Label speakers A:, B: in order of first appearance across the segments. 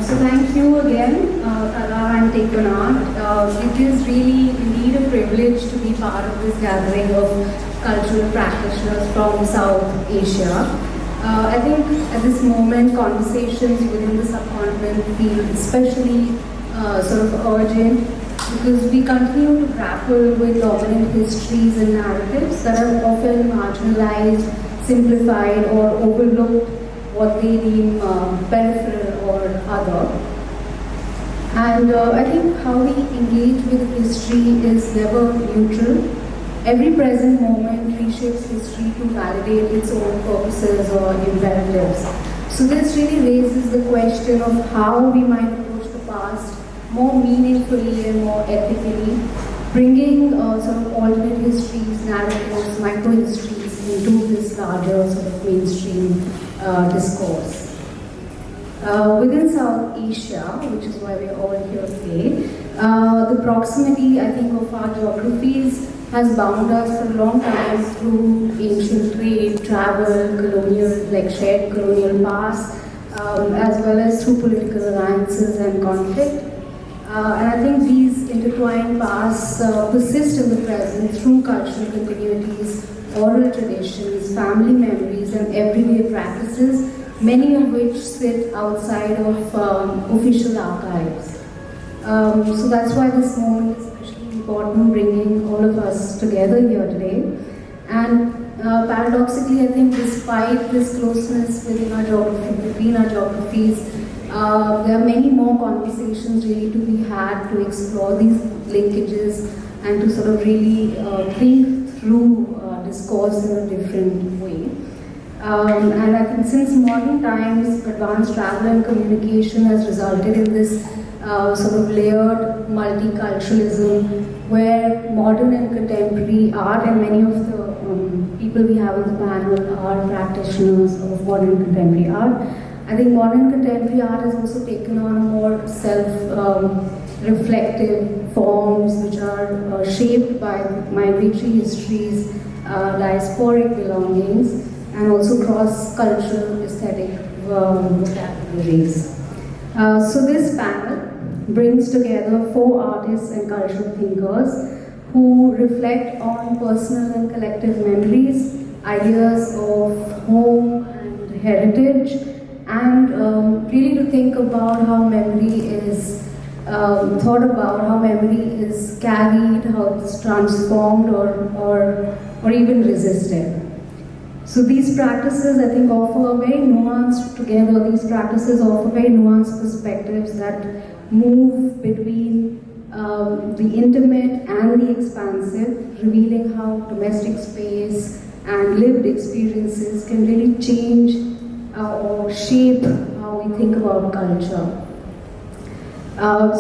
A: So thank you again, Tala and Tekonat. It is really indeed a privilege to be part of this gathering of cultural practitioners from South Asia. I think at this moment, conversations within the subcontinent feel especially sort of urgent because we continue to grapple with dominant histories and narratives that are often marginalized, simplified, or overlooked what they deem peripheral or other. And I think how we engage with history is never neutral. Every present moment reshapes history to validate its own purposes or imperatives. So this really raises the question of how we might approach the past more meaningfully and more ethically, bringing sort of alternate histories, narratives, micro-histories into this larger sort of mainstream discourse. Within South Asia, which is why we're all here today, the proximity, I think, of our geographies has bound us for a long time through ancient trade, travel, colonial, like shared colonial past, as well as through political alliances and conflict. And I think these intertwined pasts persist in the present through cultural continuities, oral traditions, family memories, and everyday practices, many of which sit outside of official archives. So that's why this moment is especially important, bringing all of us together here today. And paradoxically, I think despite this closeness within our geography, between our geographies, there are many more conversations really to be had to explore these linkages and to sort of really think through discourse in a different way. And I think since modern times, advanced travel and communication has resulted in this sort of layered multiculturalism where modern and contemporary art, and many of the people we have on the panel are practitioners of modern and contemporary art. I think modern contemporary art has also taken on a more self-reflective forms which are shaped by migratory histories, diasporic belongings, and also cross-cultural aesthetic vocabularies. So this panel brings together 4 artists and cultural thinkers who reflect on personal and collective memories, ideas of home and heritage, and really to think about how memory is thought about, how memory is carried, how it's transformed or even resisted. So these practices, I think, offer a very nuanced, together these practices offer very nuanced perspectives that move between the intimate and the expansive, revealing how domestic space and lived experiences can really change or shape how we think about culture.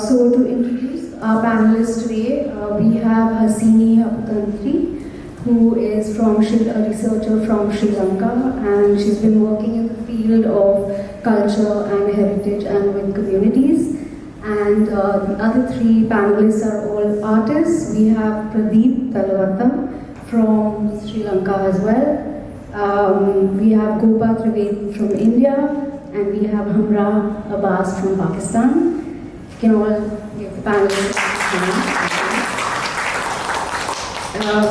A: So to introduce our panelists today, we have Hasini Haputhanthri, who is a researcher from Sri Lanka, and she's been working in the field of culture and heritage and with communities. And the other 3 panelists are all artists. We have Pradeep Thalawatta from Sri Lanka as well. We have Gopa Trivedi from India, and we have Hamra Abbas from Pakistan. You can all give the panelists a hand.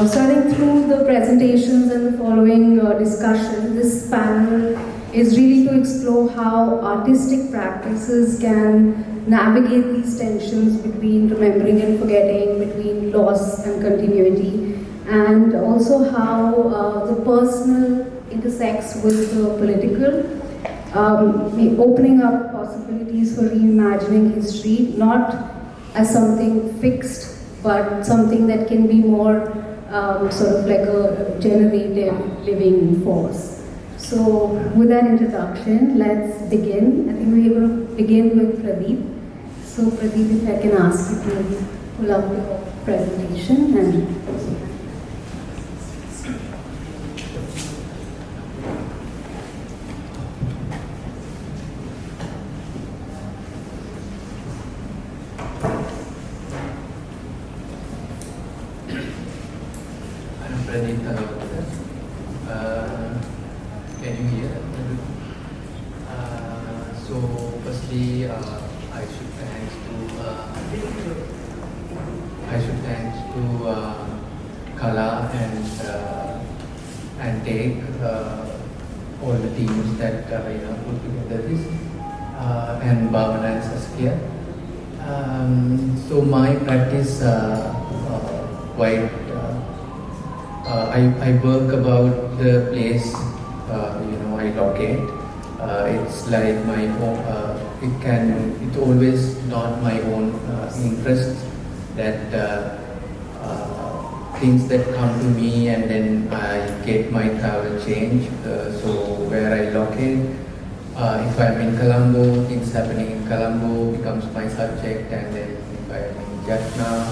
A: So I think through the presentations and the following discussion, this panel is really to explore how artistic practices can navigate these tensions between remembering and forgetting, between loss and continuity, and also how the personal intersects with the political, opening up possibilities for reimagining history, not as something fixed, but something that can be more sort of like a generative living force. So with that introduction, let's begin. I think we're going to begin with Pradeep. So Pradeep, if I can ask you to pull up your presentation and
B: Pradeep Thalawatta. Can you hear? So firstly, I should thanks to Kala and take all the teams that put together this and Bhavana and Saskia. So my practice quite I work about the place I locate. It's like my own. It's always not my own interest that things that come to me and then I get my travel change. So where I locate, if I'm in Colombo, things happening in Colombo becomes my subject, and then if I'm in Jaffna,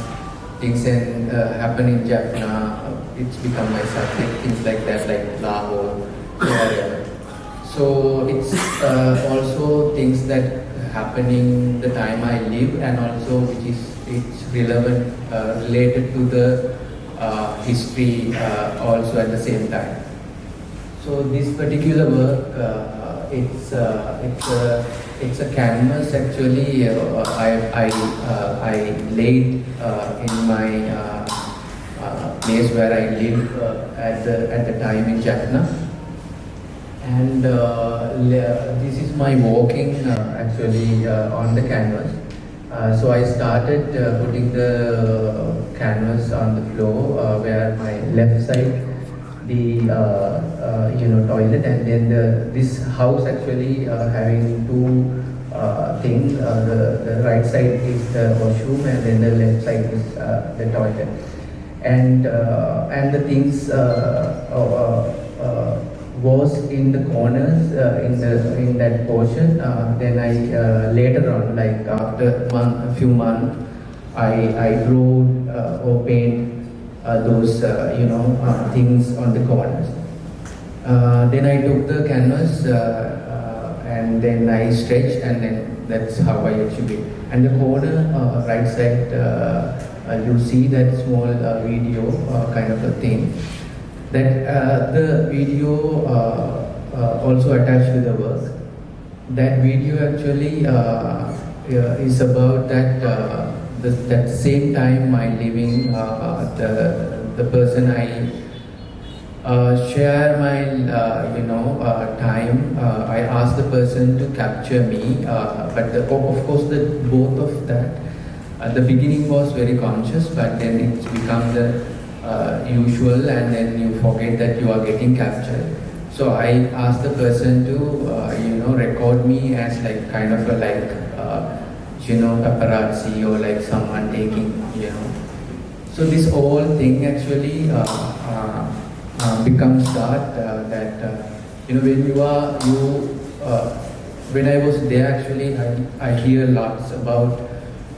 B: things happen in Jaffna, it's become my subject. Things like that, like Lahore, wherever. So it's also things that happening the time I live, and also which is it's relevant related to the history also at the same time. So this particular work, it's a canvas actually. I laid in my place where I live at the time in Jaffna. And this is my walking actually on the canvas. So I started putting the canvas on the floor where my left side the toilet, and then this house actually having two things. The right side is the washroom, and then the left side is the toilet. And the things was in the corners in that portion. Then I later on, like after a few months, I drew or paint those things on the corners. Then I took the canvas and then I stretched, and then that's how I achieved it. And the corner right side, you see that small video kind of a thing. That the video also attached to the work. That video actually is about that that same time my living, the person I share my time. I ask the person to capture me, but of course both of that. The beginning was very conscious, but then it's become the usual, and then you forget that you are getting captured. So I asked the person to record me as like kind of a paparazzi, or like someone taking So this whole thing actually becomes that when I was there actually I hear lots about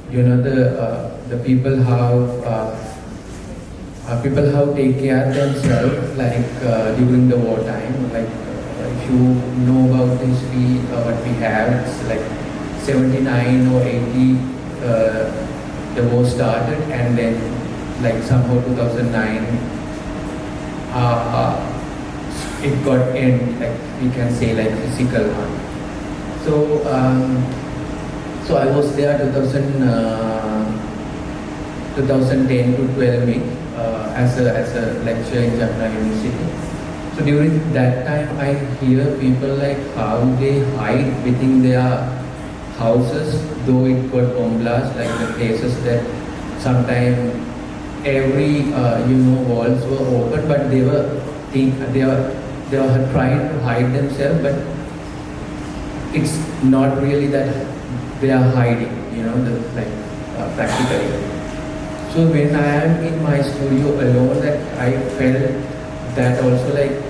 B: the people how take care of themselves, like during the wartime. Like if you know about the history, what we have, it's like 79 or 80, the war started, and then like somehow 2009, it got end, like we can say like physical one. So I was there 2010 to 12 as a lecturer in Jaffna University. So during that time, I hear people like how they hide within their houses, though it got bomb blast, like the cases that sometimes every walls were open, but they were trying to hide themselves, but it's not really that they are hiding, practically. So when I am in my studio alone, that I felt that also like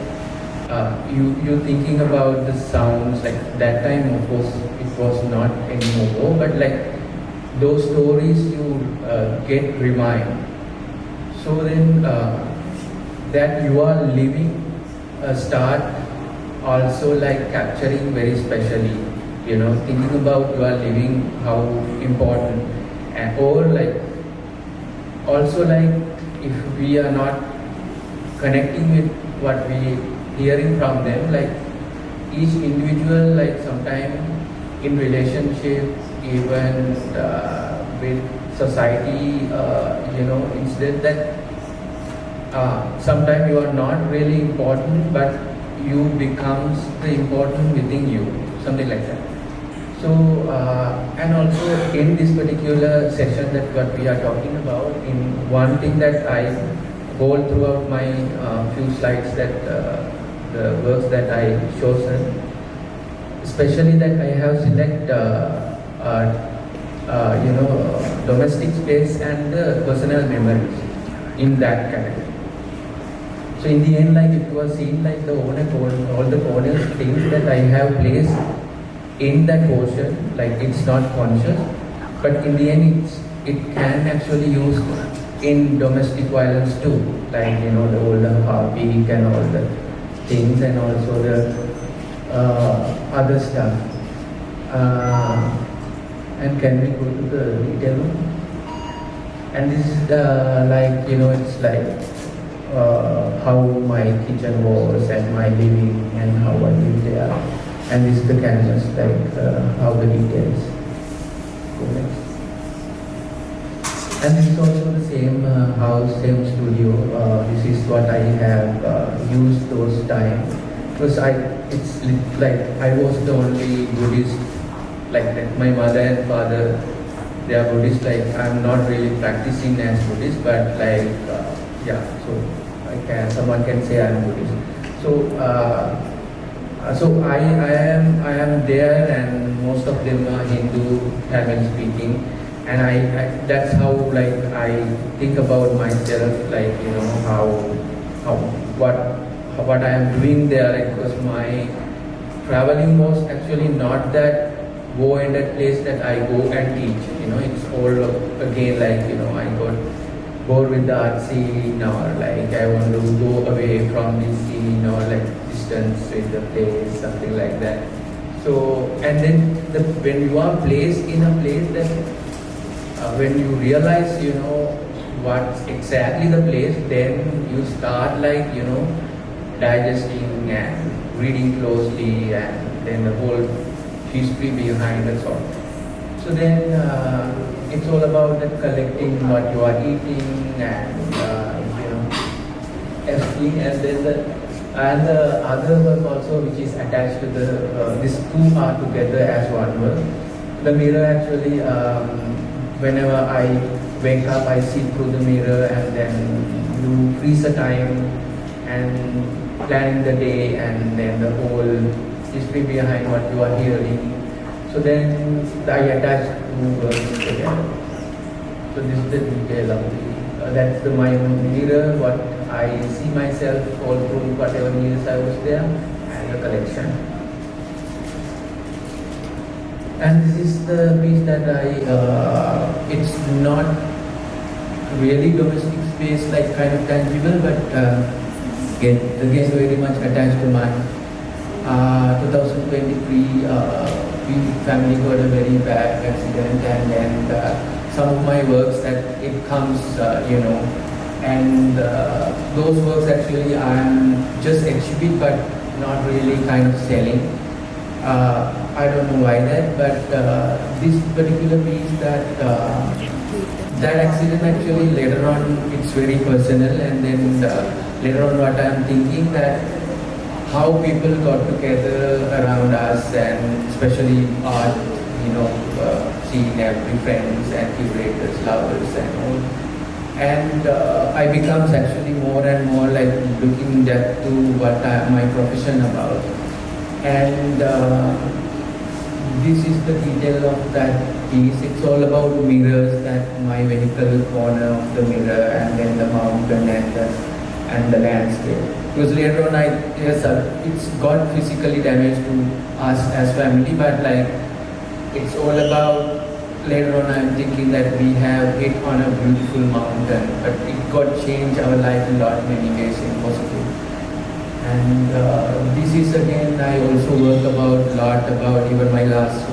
B: you're thinking about the sounds. Like that time, of course, it was not anymore, but like those stories you get remind. So then that you are living start also like capturing very specially, thinking about you are living, how important, and or like also like if we are not connecting with what we hearing from them, like each individual, like sometimes in relationship, even with society, instead that sometimes you are not really important, but you becomes the important within you, something like that. So, and also in this particular session that what we are talking about, in one thing that I hold throughout my few slides, that the works that I chosen, especially that I have select domestic space and personal memories in that category. So in the end, like it was seen like all the corners things that I have placed in that portion, like it's not conscious, but in the end it can actually use in domestic violence too, like the older heartbeat and all the things, and also the other stuff. And can we go to the detail one? And this is the it's like how my kitchen was and my living and how I live there. And this is the canvas, like how the details go next. And this is also the same house, same studio. This is what I have used those time, because it's like I was the only Buddhist, like that. My mother and father, they are Buddhist. Like I'm not really practicing as Buddhist, but like so someone can say I'm Buddhist. So I am there, and most of them are Hindu, Tamil speaking, and I that's how like I think about myself, like what I am doing there, like, because my traveling was actually not that go-ended place that I go and teach. It's all again like I got bored with the art scene, or like I want to go away from this scene, or like distance with the place, something like that. So, and then when you are placed in a place that when you realize what's exactly the place, then you start like digesting and reading closely, and then the whole history behind the sort. So then it's all about that collecting what you are eating, and everything, and then the other work also, which is attached to the these two are together as one work. The mirror actually, whenever I wake up, I see through the mirror, and then you freeze a time and planning the day, and then the whole history behind what you are hearing. So then I attach two words together. So this is the detail of that's my mirror, what I see myself all through whatever years I was there, and the collection. And this is the piece that it's not really domestic space, like kind of tangible, but again very much attached to my 2023 family got a very bad accident, and some of my works that it comes, and those works actually I am just exhibit, but not really kind of selling. I don't know why that, but this particular piece that accident actually later on it's very personal, and then later on what I am thinking that how people got together around us, and especially art, seeing every friends and curators, lovers and all. And I becomes actually more and more like looking depth to what my profession about. And this is the detail of that piece. It's all about mirrors, that my vehicle corner of the mirror, and then the mountain and the landscape. Because later on it's got physically damaged to us as family, but like it's all about later on I'm thinking that we have hit on a beautiful mountain, but it got changed our life in lot many ways in positive. And this is again I also work about even my last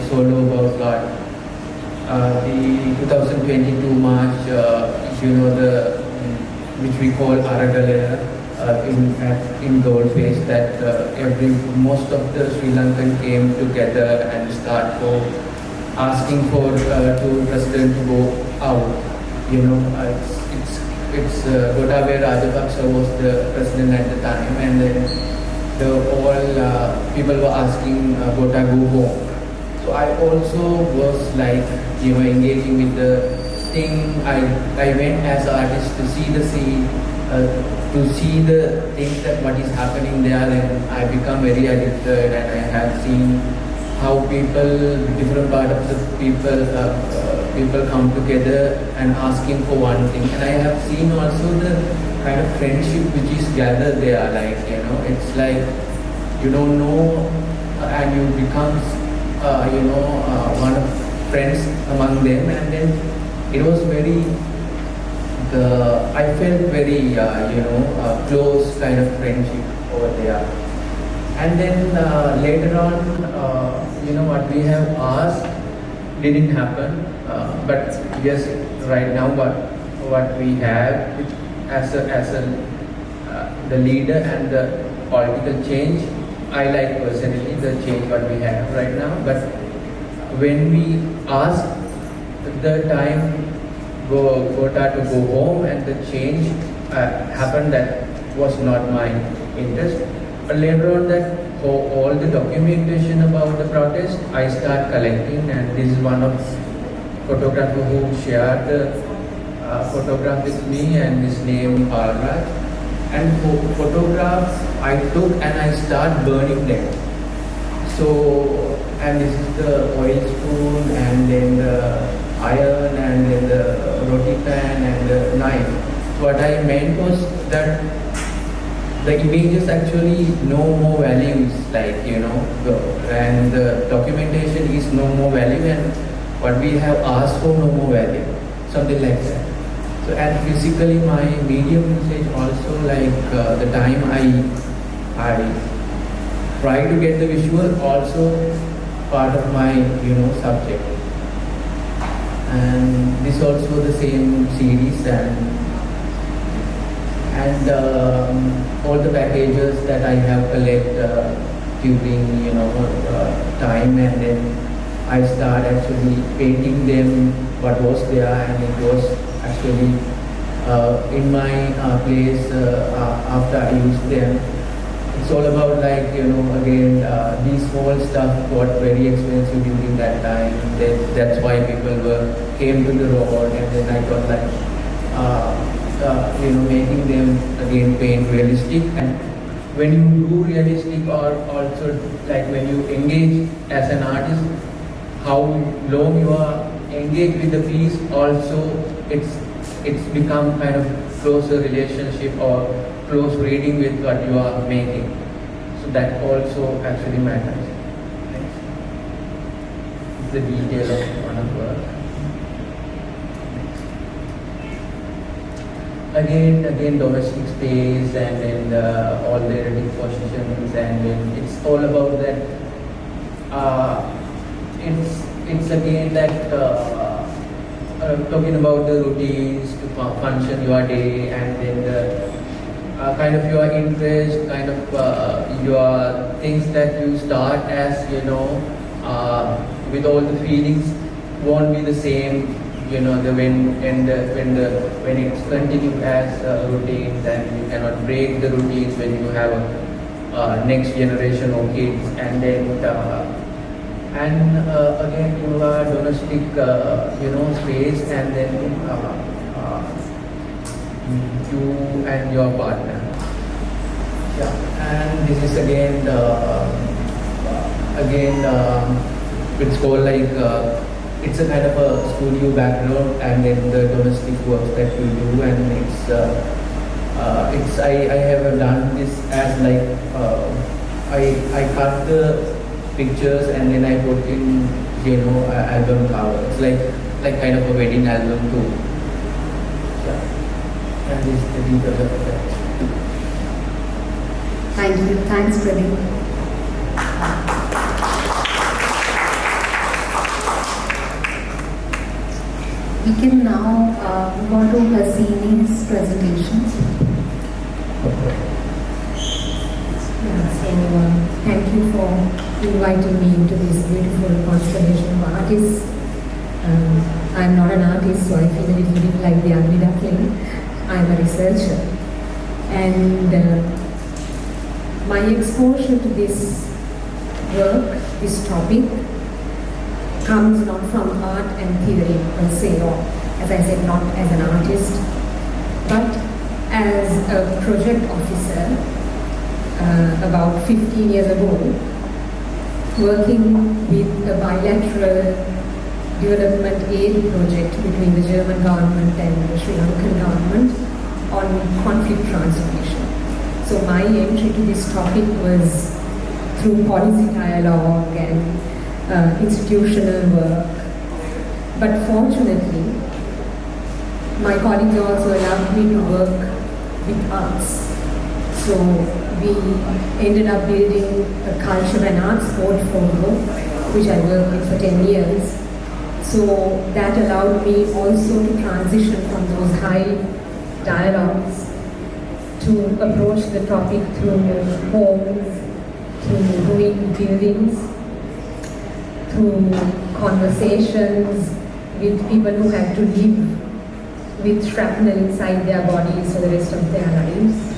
B: solo about lot. The 2022 March, the which we call Aragalera, in Goldface that most of the Sri Lankan came together and start for asking for to president to go out. It's Gotabaya Rajapaksa was the president at the time, and then all people were asking Gota go home. So I also was like engaging with the thing. I went as an artist to see the scene, to see the things that what is happening there, and I become very addicted, and I have seen how different part of the people come together and asking for one thing. And I have seen also the kind of friendship which is gathered there, like, it's like you don't know and you become, one of friends among them, and then it was I felt very, close kind of friendship over there. And then later on, what we have asked didn't happen, but yes, right now what we have as the leader and the political change, I like personally the change what we have right now. But when we asked the time Gota to go home and the change happened, that was not my interest. But later on, that for all the documentation about the protest, I start collecting, and this is one of photographer who shared the photograph with me, and his name Palraj. And photographs I took and I start burning them. So, and this is the oil spoon, and then the iron, and then the roti pan, and the knife. So what I meant was that the images actually no more values, like, and the documentation is no more value, and what we have asked for no more value, something like that. So, and physically my medium usage also, like the time I try to get the visual also part of my subject. And this also the same series, and all the packages that I have collected during time, and then I start actually painting them what was there, and it was actually in my place after I used them. It's all about, like, again, these small stuff got very expensive during that time. That's why people came to the road, and then I thought, like, making them again paint realistic. And when you do realistic, or also like when you engage as an artist, how long you are engaged with the piece, also it's become kind of closer relationship or close reading with what you are making. So that also actually matters. It's the detail of one of work. Again domestic space, and then all the erratic positions, and then it's all about that. It's again that talking about the routines to function your day, and then kind of your interest, kind of your things that you start as with all the feelings won't be the same. When it's continued as routines, and you cannot break the routines when you have a next generation of kids, and then again your domestic space, and then you and your partner. Yeah, and this is again it's called like. It's a kind of a studio background, and then the domestic works that we do, and I have done this as like I cut the pictures, and then I put in album cover. It's like kind of a wedding album too. Yeah, and this is the details of that.
A: Thank you. Thanks, Pradeep. We can now move on to Hasini's presentation.
B: Okay.
A: thank you for inviting me into this beautiful constellation of artists. I'm not an artist, so I feel a little bit like the ugly duckling. I'm a researcher. And my exposure to this work, this topic, comes not from art and theory per se, or as I said, not as an artist, but as a project officer about 15 years ago, working with a bilateral development aid project between the German government and the Sri Lankan government on conflict transformation. So my entry to this topic was through policy dialogue and institutional work. But fortunately, my colleagues also allowed me to work with arts. So we ended up building a culture and arts portfolio, which I worked with for 10 years. So that allowed me also to transition from those high dialogues to approach the topic through homes, through ruined buildings, through conversations with people who had to live with shrapnel inside their bodies for the rest of their lives,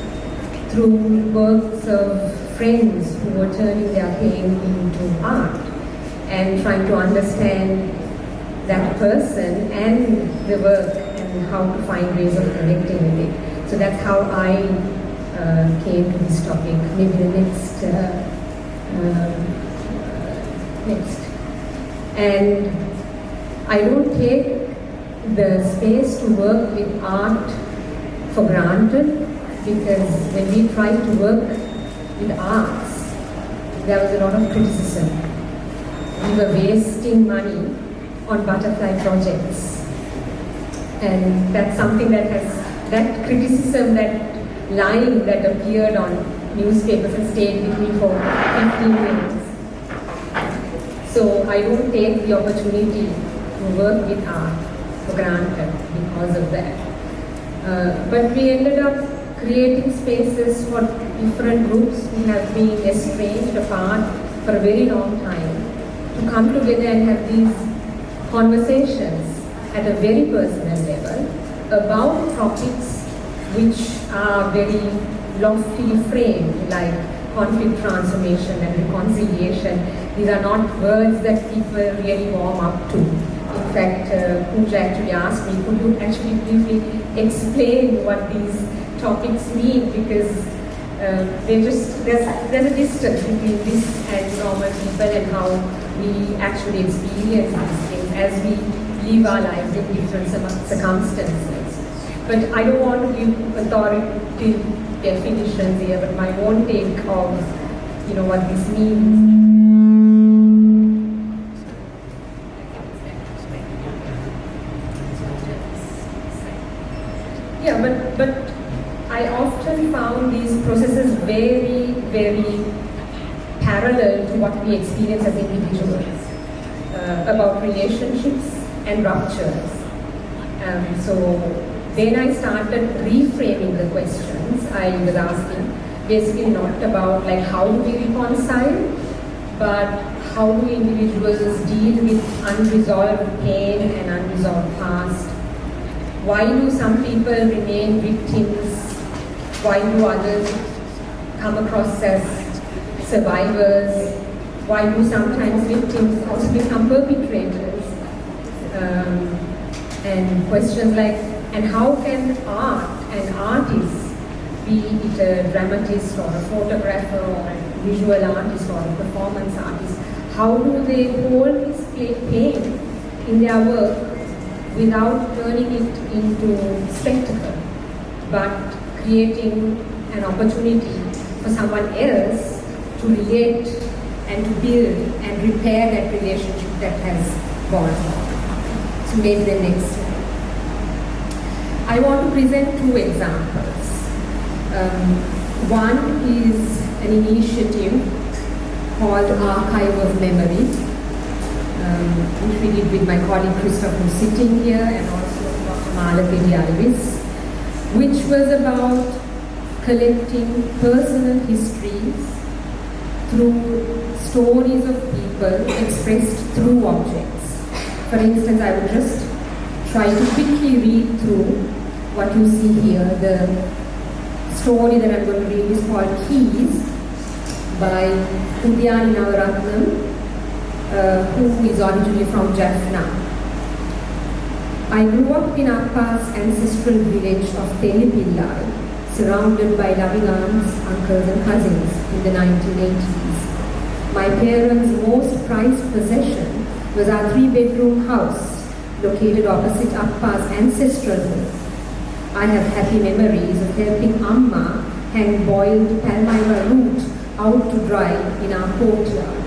A: through works of friends who were turning their pain into art and trying to understand that person and the work and how to find ways of connecting with it. So that's how I came to this topic. Maybe the next. And I don't take the space to work with art for granted, because when we tried to work with arts, there was a lot of criticism. We were wasting money on butterfly projects. And that's something that that criticism, that line that appeared on newspapers has stayed with me for 15 years. So I don't take the opportunity to work with art for granted because of that. But we ended up creating spaces for different groups who have been estranged apart for a very long time to come together and have these conversations at a very personal level about topics which are very loftily framed, like conflict transformation and reconciliation. These are not words that people really warm up to. In fact, Puja actually asked me, could you actually briefly explain what these topics mean, because there's a distance between this and normal people and how we actually experience these things as we live our lives in different circumstances. But I don't want to give authoritative definitions here, but my own take of what this means. Yeah, but I often found these processes very, very parallel to what we experience as individuals, about relationships and ruptures. So when I started reframing the questions, I was asking basically not about like how do we reconcile, but how do individuals deal with unresolved pain and unresolved past? Why do some people remain victims? Why do others come across as survivors? Why do sometimes victims also become perpetrators? And questions like, and how can art and artists, be it a dramatist or a photographer or a visual artist or a performance artist, how do they hold this pain in their work without turning it into spectacle, but creating an opportunity for someone else to relate and to build and repair that relationship that has gone wrong. So maybe the next slide. I want to present two examples. One is an initiative called Archive of Memory, which we did with my colleague Christoph, who's sitting here, and also Dr. Malakedi Alvis, which was about collecting personal histories through stories of people expressed through objects. For instance, I would just try to quickly read through what you see here. The story that I'm going to read is called Keys by Udyani Navaratnam, who is originally from Jaffna. I grew up in Appa's ancestral village of Telipillai, surrounded by loving aunts, uncles and cousins in the 1980s. My parents' most prized possession was our 3-bedroom house located opposite Appa's ancestral home. I have happy memories of helping Amma hang boiled palmyra root out to dry in our courtyard.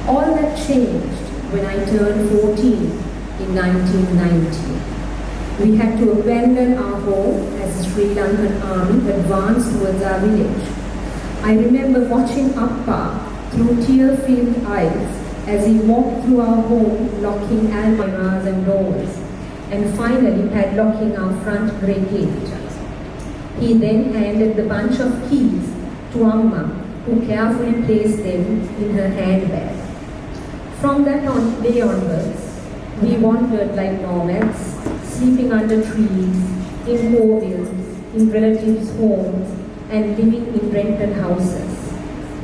A: All that changed when I turned 14 in 1990. We had to abandon our home as the Sri Lankan army advanced towards our village. I remember watching Appa through tear-filled eyes as he walked through our home, locking almirahs and doors, and finally padlocking our front grey gate. He then handed the bunch of keys to Amma, who carefully placed them in her handbag. From that day onwards, we wandered like nomads, sleeping under trees, in hovels, in relatives' homes, and living in rented houses.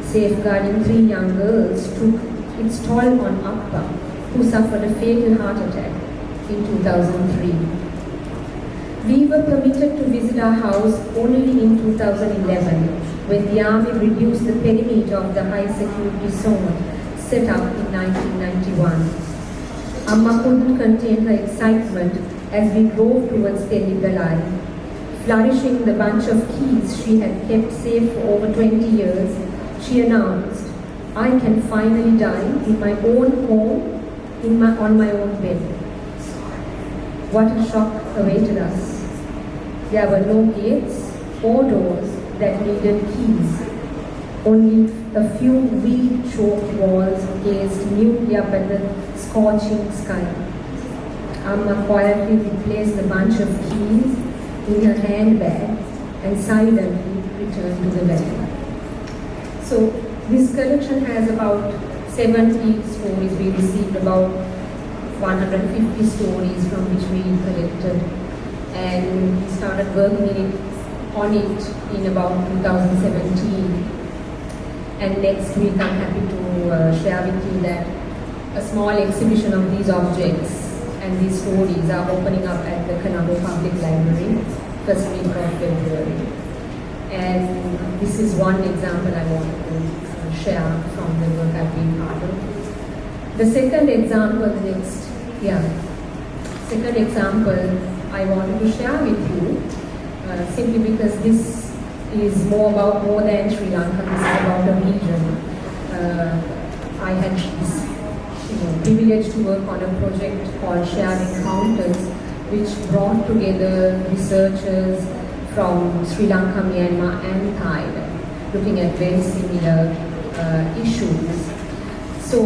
A: Safeguarding 3 young girls took its toll on Appa, who suffered a fatal heart attack in 2003. We were permitted to visit our house only in 2011, when the army reduced the perimeter of the high security zone set up in 1991. Amma couldn't contain her excitement as we drove towards Telipillai. Flourishing the bunch of keys she had kept safe for over 20 years, she announced, "I can finally die in my own home, on my own bed." What a shock awaited us. There were no gates or doors that needed keys. Only a few weed-choked walls gazed mutely up at the scorching sky. Amma quietly replaced the bunch of keys in her handbag and silently returned to the van. So this collection has about 70 stories. We received about 150 stories from which we collected, and we started working on it in about 2017. And next week I'm happy to share with you that a small exhibition of these objects and these stories are opening up at the Colombo Public Library, first week of February. And this is one example I want to share from the work I've been part of. The second example I wanted to share with you, simply because this is more than Sri Lanka. This is about a region. I had this privilege to work on a project called Shared Encounters, which brought together researchers from Sri Lanka, Myanmar and Thailand, looking at very similar issues. So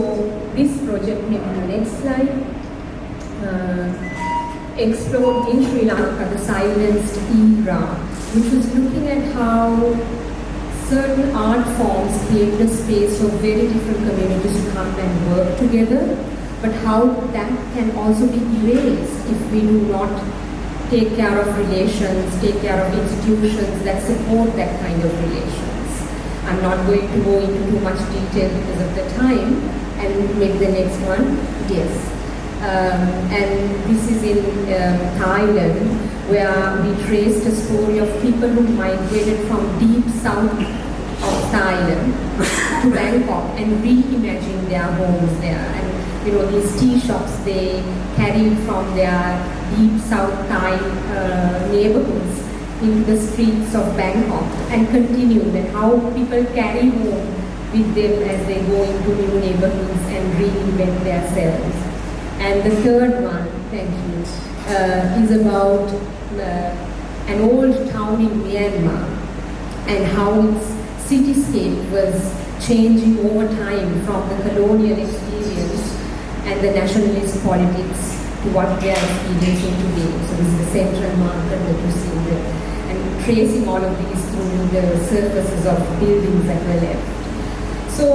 A: this project, maybe the next slide, explored in Sri Lanka the silenced era, which was looking at how certain art forms create a space for very different communities to come and work together, but how that can also be erased if we do not take care of relations, take care of institutions that support that kind of relations. I'm not going to go into too much detail because of the time, and maybe the next one, yes. And this is in Thailand, where we traced a story of people who migrated from deep south of Thailand to Bangkok and reimagined their homes there. And these tea shops they carried from their deep south Thai neighborhoods into the streets of Bangkok and continued, and how people carry home with them as they go into new neighborhoods and reinvent themselves. And the third one, thank you, is about an old town in Myanmar and how its cityscape was changing over time from the colonial experience and the nationalist politics to what we are experiencing today. So this is the central marker that you see there, and tracing all of these through the surfaces of buildings that were left. So,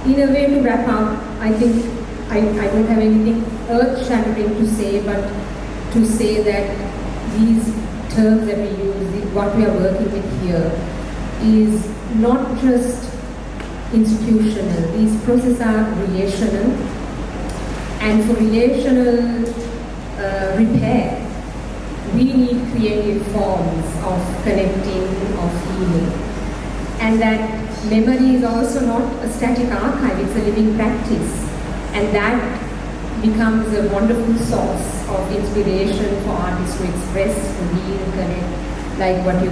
A: in a way, to wrap up, I think I don't have anything earth-shattering to say, but to say that these terms that we use, what we are working with here, is not just institutional. These processes are relational, and for relational repair, we need creative forms of connecting, of healing. And that memory is also not a static archive, it's a living practice. And that becomes a wonderful source of inspiration for artists to express, to heal, connect, like what we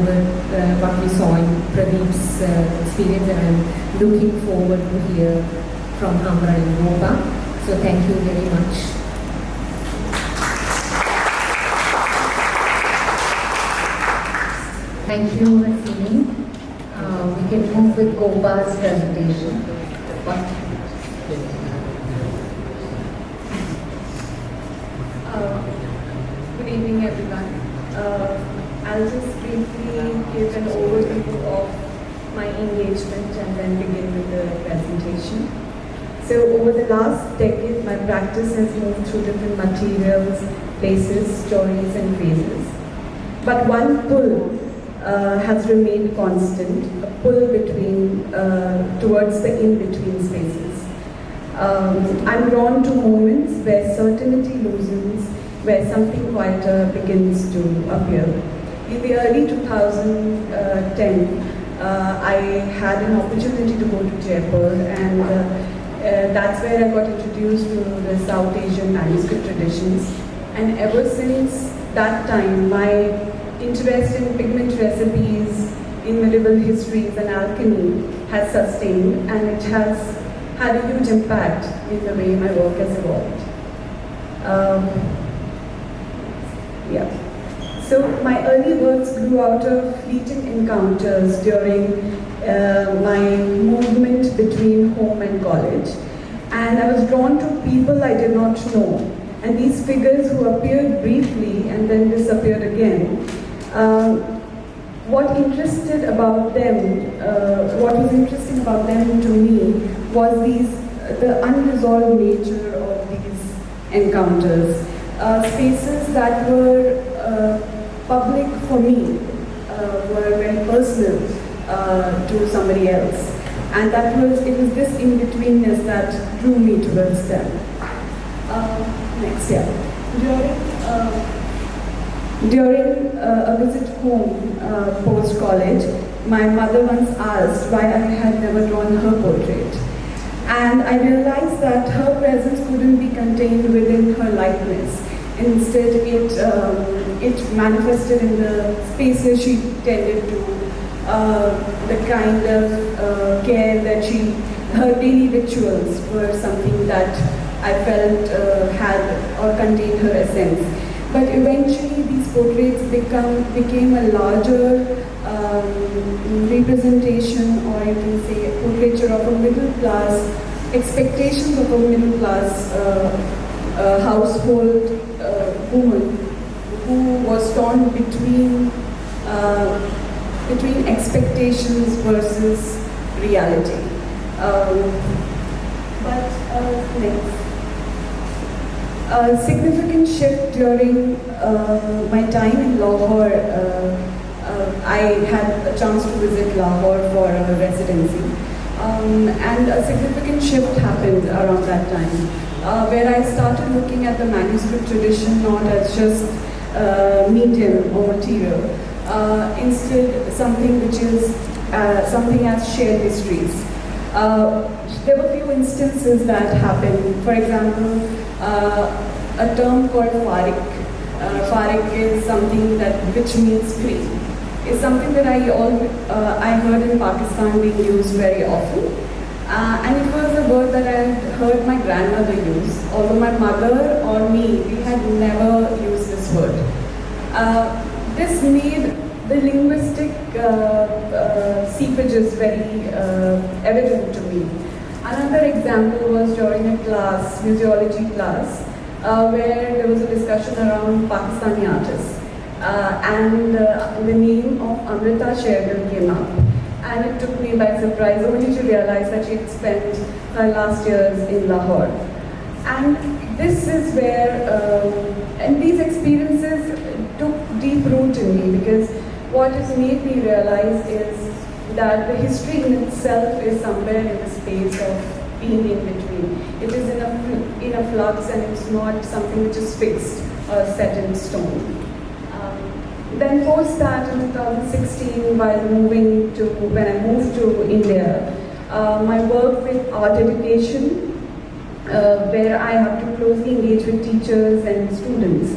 A: saw in Pradeep's experience, and I'm looking forward to hear from Hamra and Gopa. So thank you very much.
C: Thank you, Hasini. We can move with Gopa's presentation.
D: Good evening, everyone. I'll just briefly give an overview of my engagement and then begin with the presentation. So over the last decade, my practice has moved through different materials, places, stories and phases. But one pull has remained constant, a pull between, towards the in-between spaces. I'm drawn to moments where certainty loosens, where something quieter begins to appear. In the early 2010, I had an opportunity to go to Jaipur, and that's where I got introduced to the South Asian manuscript traditions. And ever since that time, my interest in pigment recipes, in medieval histories and alchemy has sustained, and it has had a huge impact in the way my work has evolved. So my early works grew out of fleeting encounters during my movement between home and college. And I was drawn to people I did not know. And these figures who appeared briefly and then disappeared again, what was interesting about them to me was the unresolved nature of these encounters. Spaces that were public for me were very personal to somebody else, and it was this in-betweenness that drew me towards them. Next year, during a visit home post-college, my mother once asked why I had never drawn her portrait. And I realized that her presence couldn't be contained within her likeness. Instead, it manifested in the spaces she tended to, the kind of care that her daily rituals were something that I felt had or contained her essence. But eventually, these portraits became a larger representation, or you can say a portraiture of a middle class, expectations of a middle class household woman who was torn between expectations versus reality. Next. A significant shift during my time in Lahore. I had a chance to visit Lahore for a residency, and a significant shift happened around that time, where I started looking at the manuscript tradition not as just medium or material, instead something which is something as shared histories. There were few instances that happened. For example, a term called farik. Farik is something which means free. It's something that I heard in Pakistan being used very often. And it was a word that I had heard my grandmother use, although my mother or me, we had never used this word. This made the linguistic seepages very evident to me. Another example was during a class, museology class, where there was a discussion around Pakistani artists. And the name of Amrita Shergill came up. and it took me by surprise only to realize that she had spent her last years in Lahore. And this is where, and these experiences took deep root in me, because what has made me realize is that the history in itself is somewhere in the space of being in between. It is in a flux, and it's not something which is fixed or set in stone. Then post that in 2016, when I moved to India, my work with art education, where I have to closely engage with teachers and students.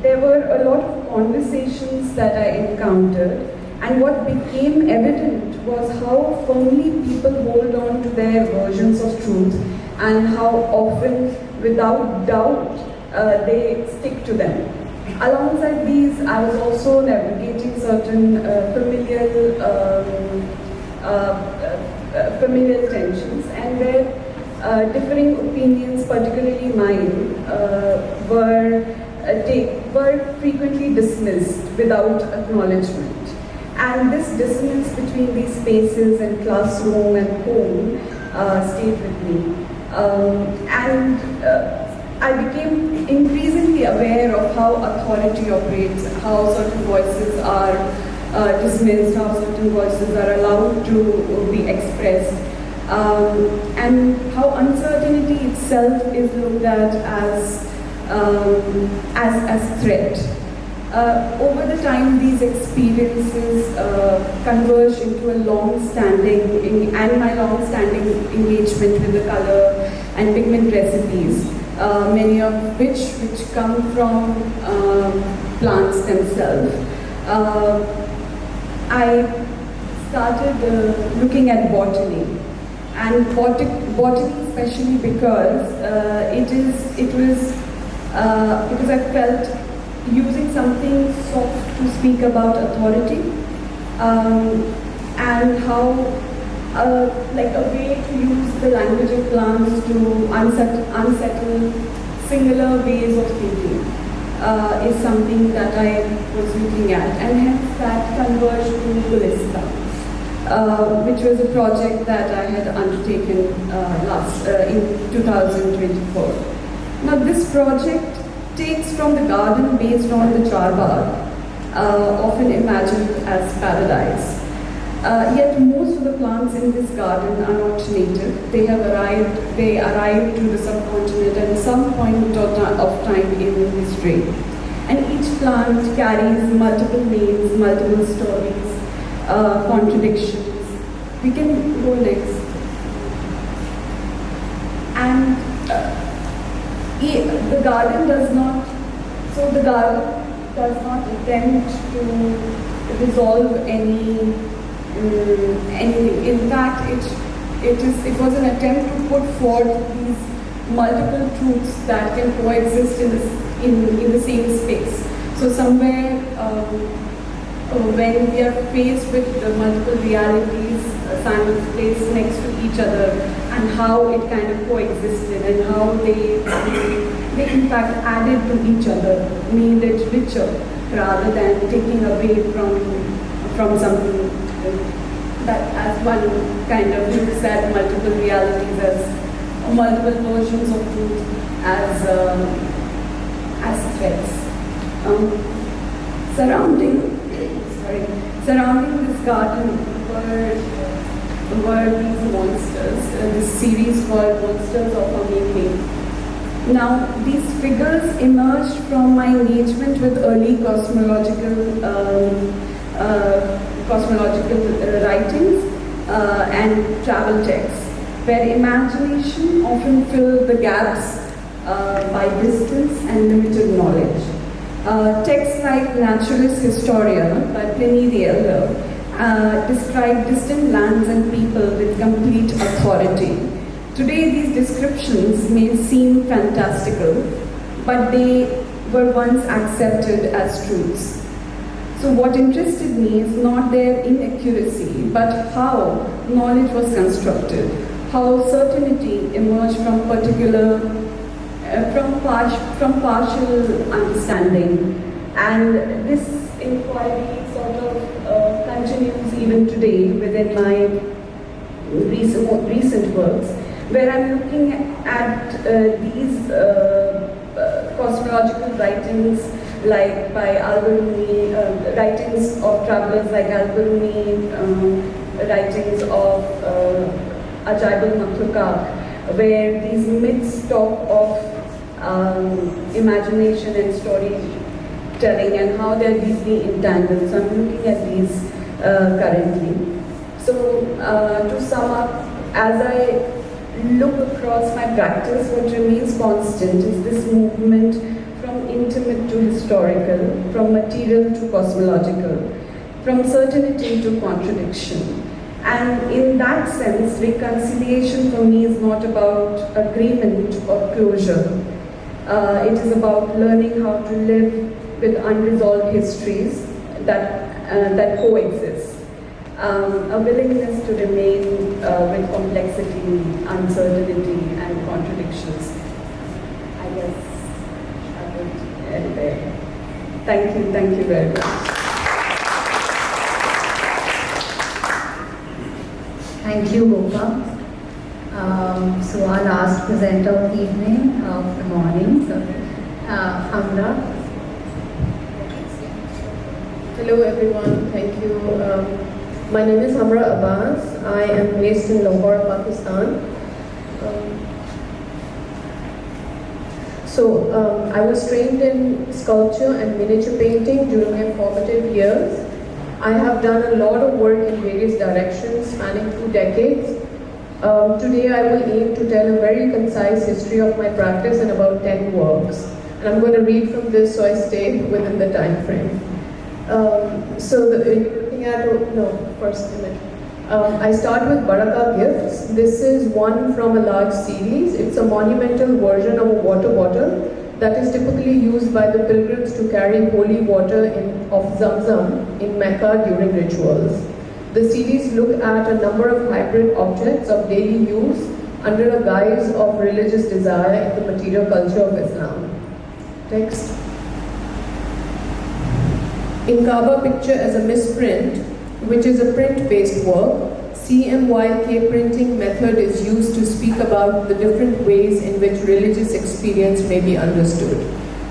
D: There were a lot of conversations that I encountered, and what became evident was how firmly people hold on to their versions of truth, and how often, without doubt, they stick to them. Alongside these, I was also navigating certain familial tensions, and where differing opinions, particularly mine, were frequently dismissed without acknowledgement. And this dissonance between these spaces and classroom and home stayed with me. I became increasingly aware of how authority operates, how certain voices are dismissed, how certain voices are allowed to be expressed, and how uncertainty itself is looked at as threat. Over the time, these experiences converged into a long-standing engagement with the color and pigment recipes, many of which come from plants themselves. I started looking at botany, and botany especially because because I felt using something soft to speak about authority, and how like a way to use the language of plants to unsettle singular ways of thinking is something that I was looking at, and hence that converged to Gulista, which was a project that I had undertaken in 2024. Now this project takes from the garden based on the charbagh, often imagined as paradise. Yet most of the plants in this garden are not native. They arrived to the subcontinent at some point of time in history. And each plant carries multiple names, multiple stories, contradictions. We can go next. And the garden does not attempt to resolve anything. In fact, it was an attempt to put forth these multiple truths that can coexist in the same space. So somewhere, when we are faced with the multiple realities placed next to each other, and how it kind of coexisted, and how they in fact added to each other, made it richer rather than taking away from something. That as one kind of looks at multiple realities as multiple versions of truth as threats. Surrounding this garden were these monsters. This series called Monsters of a Making. Now, these figures emerged from my engagement with early cosmological writings and travel texts, where imagination often filled the gaps by distance and limited knowledge. Texts like Naturalis Historia by Pliny the Elder describe distant lands and people with complete authority. Today, these descriptions may seem fantastical, but they were once accepted as truths. So what interested me is not their inaccuracy, but how knowledge was constructed, how certainty emerged from partial understanding, and this inquiry sort of continues
E: even today within my recent works, where I'm looking at these cosmological writings like by Al-Biruni, writings of travelers like Al-Biruni, writings of Ajaib al-Makhluqat, where these myths talk of imagination and storytelling and how they're deeply entangled. So I'm looking at these currently. So to sum up, as I look across my practice, what remains constant is this movement from intimate to historical, from material to cosmological, from certainty to contradiction. And in that sense, reconciliation for me is not about agreement or closure. It is about learning how to live with unresolved histories that coexist. A willingness to remain with complexity, uncertainty, and contradictions. I guess I would end there. Thank you very much.
C: Thank you, Gopa. So our last presenter of the evening, of the morning, Hamra.
F: Hello everyone, thank you. My name is Hamra Abbas. I am based in Lahore, Pakistan. I was trained in sculpture and miniature painting during my formative years. I have done a lot of work in various directions spanning 2 decades. Today I will aim to tell a very concise history of my practice in about 10 works. And I'm going to read from this so I stay within the time frame. First image. I start with Baraka Gifts. This is one from a large series. It's a monumental version of a water bottle that is typically used by the pilgrims to carry holy water of Zamzam in Mecca during rituals. The series look at a number of hybrid objects of daily use under a guise of religious desire in the material culture of Islam. Text. In Kaaba picture as a misprint, which is a print-based work, CMYK printing method is used to speak about the different ways in which religious experience may be understood.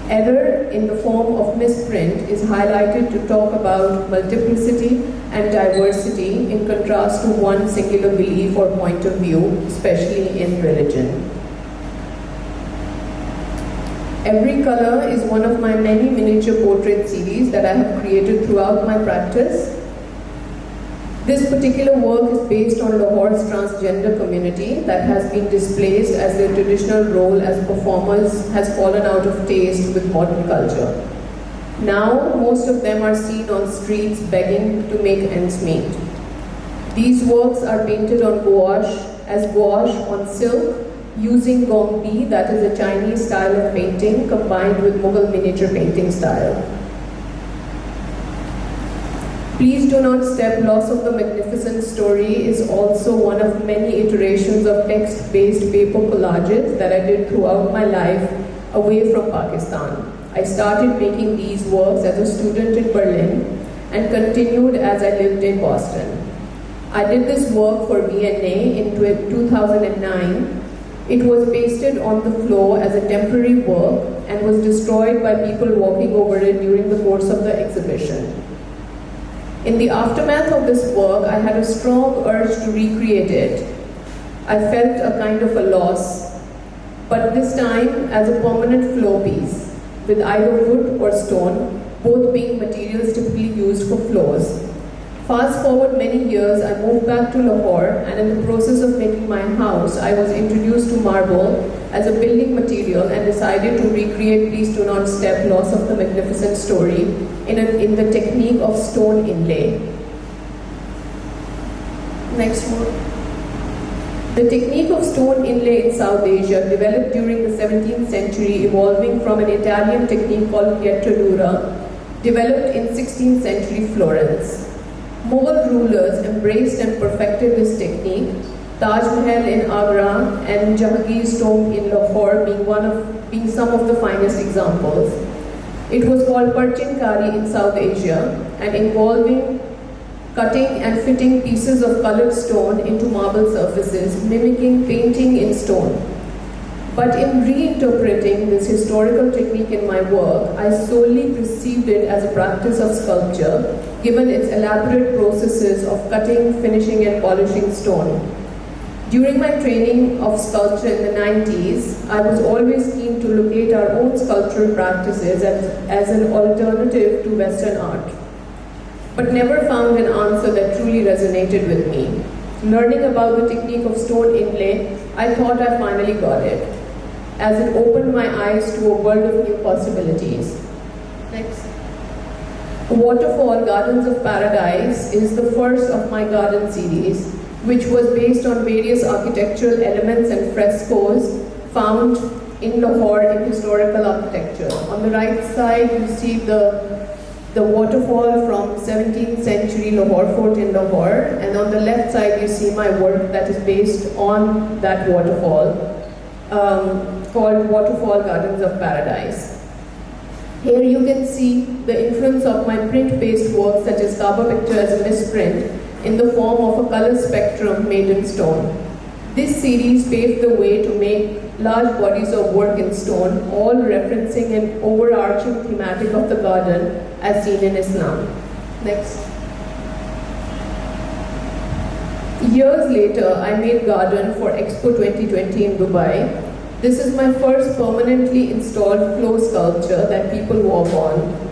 F: Error in the form of misprint is highlighted to talk about multiplicity and diversity in contrast to one singular belief or point of view, especially in religion. Every Color is one of my many miniature portrait series that I have created throughout my practice. This particular work is based on Lahore's transgender community that has been displaced as their traditional role as performers has fallen out of taste with modern culture. Now, most of them are seen on streets begging to make ends meet. These works are painted on gouache on silk, using gongbi, that is a Chinese style of painting, combined with Mughal miniature painting style. Please Do Not Step, Loss of the Magnificent Story is also one of many iterations of text-based paper collages that I did throughout my life away from Pakistan. I started making these works as a student in Berlin and continued as I lived in Boston. I did this work for V&A in 2009. It was pasted on the floor as a temporary work and was destroyed by people walking over it during the course of the exhibition. In the aftermath of this work, I had a strong urge to recreate it. I felt a kind of a loss, but this time as a permanent floor piece, with either wood or stone, both being materials typically used for floors. Fast forward many years, I moved back to Lahore, and in the process of making my house, I was introduced to marble as a building material and decided to recreate Please Do Not Step, Loss of the Magnificent Story in the technique of stone inlay. Next one. The technique of stone inlay in South Asia developed during the 17th century, evolving from an Italian technique called pietratura, developed in 16th century Florence. Mughal rulers embraced and perfected this technique, Taj Mahal in Agra and Jahangir's tomb in Lahore being some of the finest examples. It was called Parchinkari in South Asia and involving cutting and fitting pieces of colored stone into marble surfaces, mimicking painting in stone. But in reinterpreting this historical technique in my work, I solely perceived it as a practice of sculpture, given its elaborate processes of cutting, finishing, and polishing stone. During my training of sculpture in the 90s, I was always keen to locate our own sculptural practices as an alternative to Western art, but never found an answer that truly resonated with me. Learning about the technique of stone inlay, I thought I finally got it, as it opened my eyes to a world of new possibilities. Next. Waterfall Gardens of Paradise is the first of my garden series, which was based on various architectural elements and frescoes found in Lahore in historical architecture. On the right side, you see the waterfall from 17th century Lahore Fort in Lahore, and on the left side, you see my work that is based on that waterfall, called Waterfall Gardens of Paradise. Here you can see the influence of my print-based work, such as Kaba picture as a misprint, in the form of a color spectrum made in stone. This series paved the way to make large bodies of work in stone, all referencing an overarching thematic of the garden as seen in Islam. Next. Years later, I made garden for Expo 2020 in Dubai. This is my first permanently installed flow sculpture that people walk on.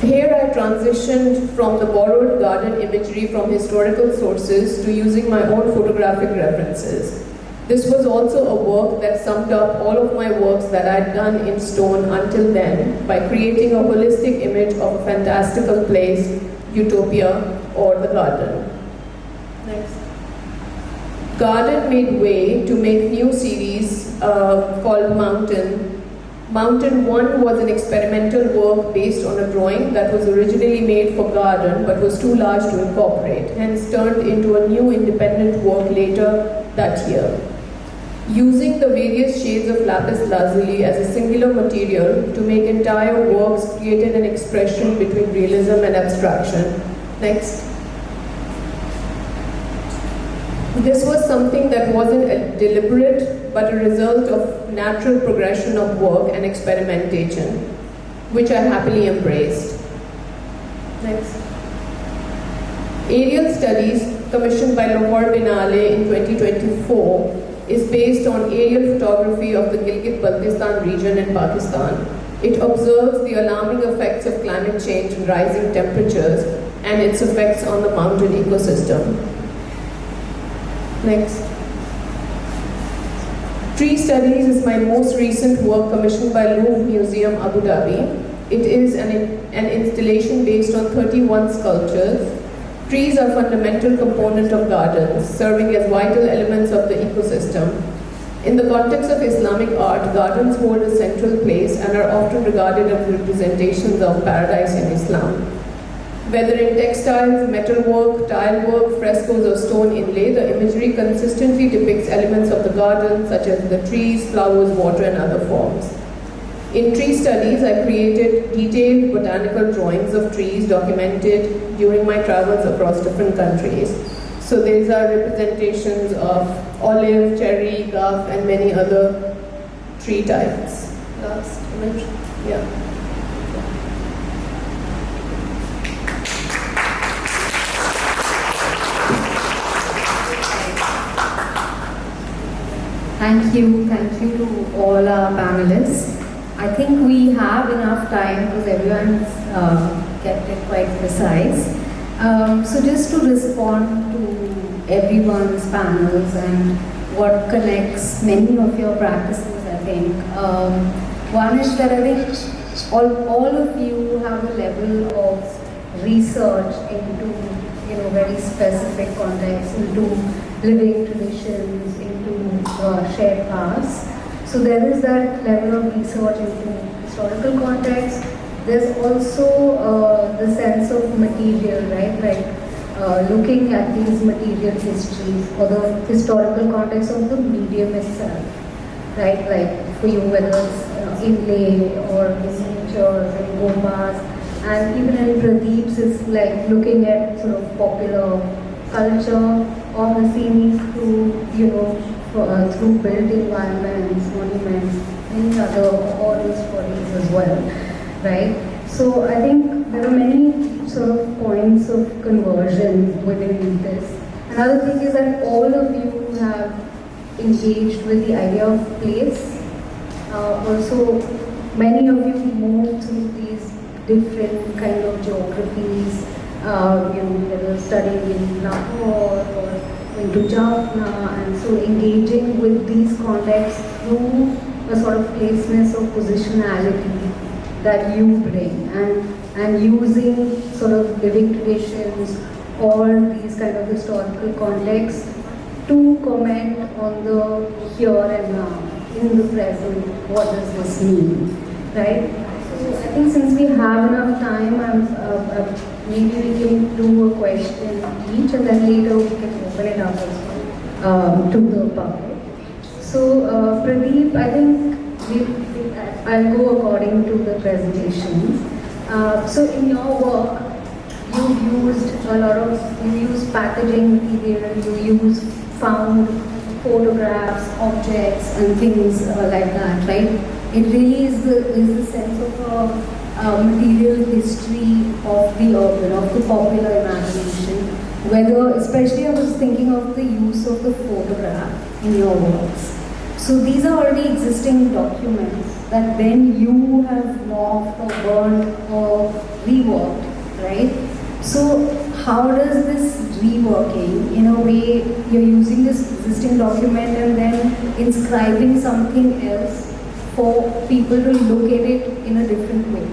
F: Here I transitioned from the borrowed garden imagery from historical sources to using my own photographic references. This was also a work that summed up all of my works that I had done in stone until then by creating a holistic image of a fantastical place, utopia, or the garden. Next. Garden made way to make new series called Mountain. Mountain 1 was an experimental work based on a drawing that was originally made for garden but was too large to incorporate, hence turned into a new independent work later that year. Using the various shades of lapis lazuli as a singular material to make entire works created an expression between realism and abstraction. Next. This was something that wasn't deliberate, but a result of natural progression of work and experimentation, which I happily embraced. Next. Aerial Studies, commissioned by Lahore Binale in 2024, is based on aerial photography of the Gilgit-Baltistan region in Pakistan. It observes the alarming effects of climate change and rising temperatures and its effects on the mountain ecosystem. Next. Tree Studies is my most recent work commissioned by Louvre Museum, Abu Dhabi. It is an installation based on 31 sculptures. Trees are a fundamental component of gardens, serving as vital elements of the ecosystem. In the context of Islamic art, gardens hold a central place and are often regarded as representations of paradise in Islam. Whether in textiles, metalwork, tile work, frescoes, or stone inlay, the imagery consistently depicts elements of the garden, such as the trees, flowers, water, and other forms. In Tree Studies, I created detailed botanical drawings of trees documented during my travels across different countries. So these are representations of olive, cherry, guff, and many other tree types. Last image, yeah.
A: Thank you to all our panelists. I think we have enough time because everyone's kept it quite precise. So just to respond to everyone's panels and what connects many of your practices, I think. One is that I think all of you have a level of research into very specific contexts, into living traditions, into shared past. So there is that level of research into historical context. There's also the sense of material, right? Like looking at these material histories or the historical context of the medium itself, right? Like for you, whether it's inlay or miniatures and gopas,
C: And even in Pradeep's, it's like looking at sort of popular culture or Hasini through, through built environments, monuments, many other oral stories as well, right? So I think there are many sort of points of conversion within this. Another thing is that all of you have engaged with the idea of place. Also, many of you moved through these different kind of geographies, whether studying in Lahore or into Jaffna, and so engaging with these contexts through a sort of placeness or positionality that you bring, and using sort of living traditions or these kind of historical contexts to comment on the here and now, in the present, what does this mean, right? So I think since we have enough time, maybe we can do a question each, and then later we can open it up also to the public. So Pradeep, I think I'll go according to the presentations. So in your work, you use packaging material, you use found photographs, objects, and things like that, right? It really is the sense of a material history of the urban, of the popular imagination. Whether, especially I was thinking of the use of the photograph in your works. So these are already existing documents that then you have morphed or burned or reworked, right? So how does this reworking, in a way, you're using this existing document and then inscribing something else for people to look at it in a different way,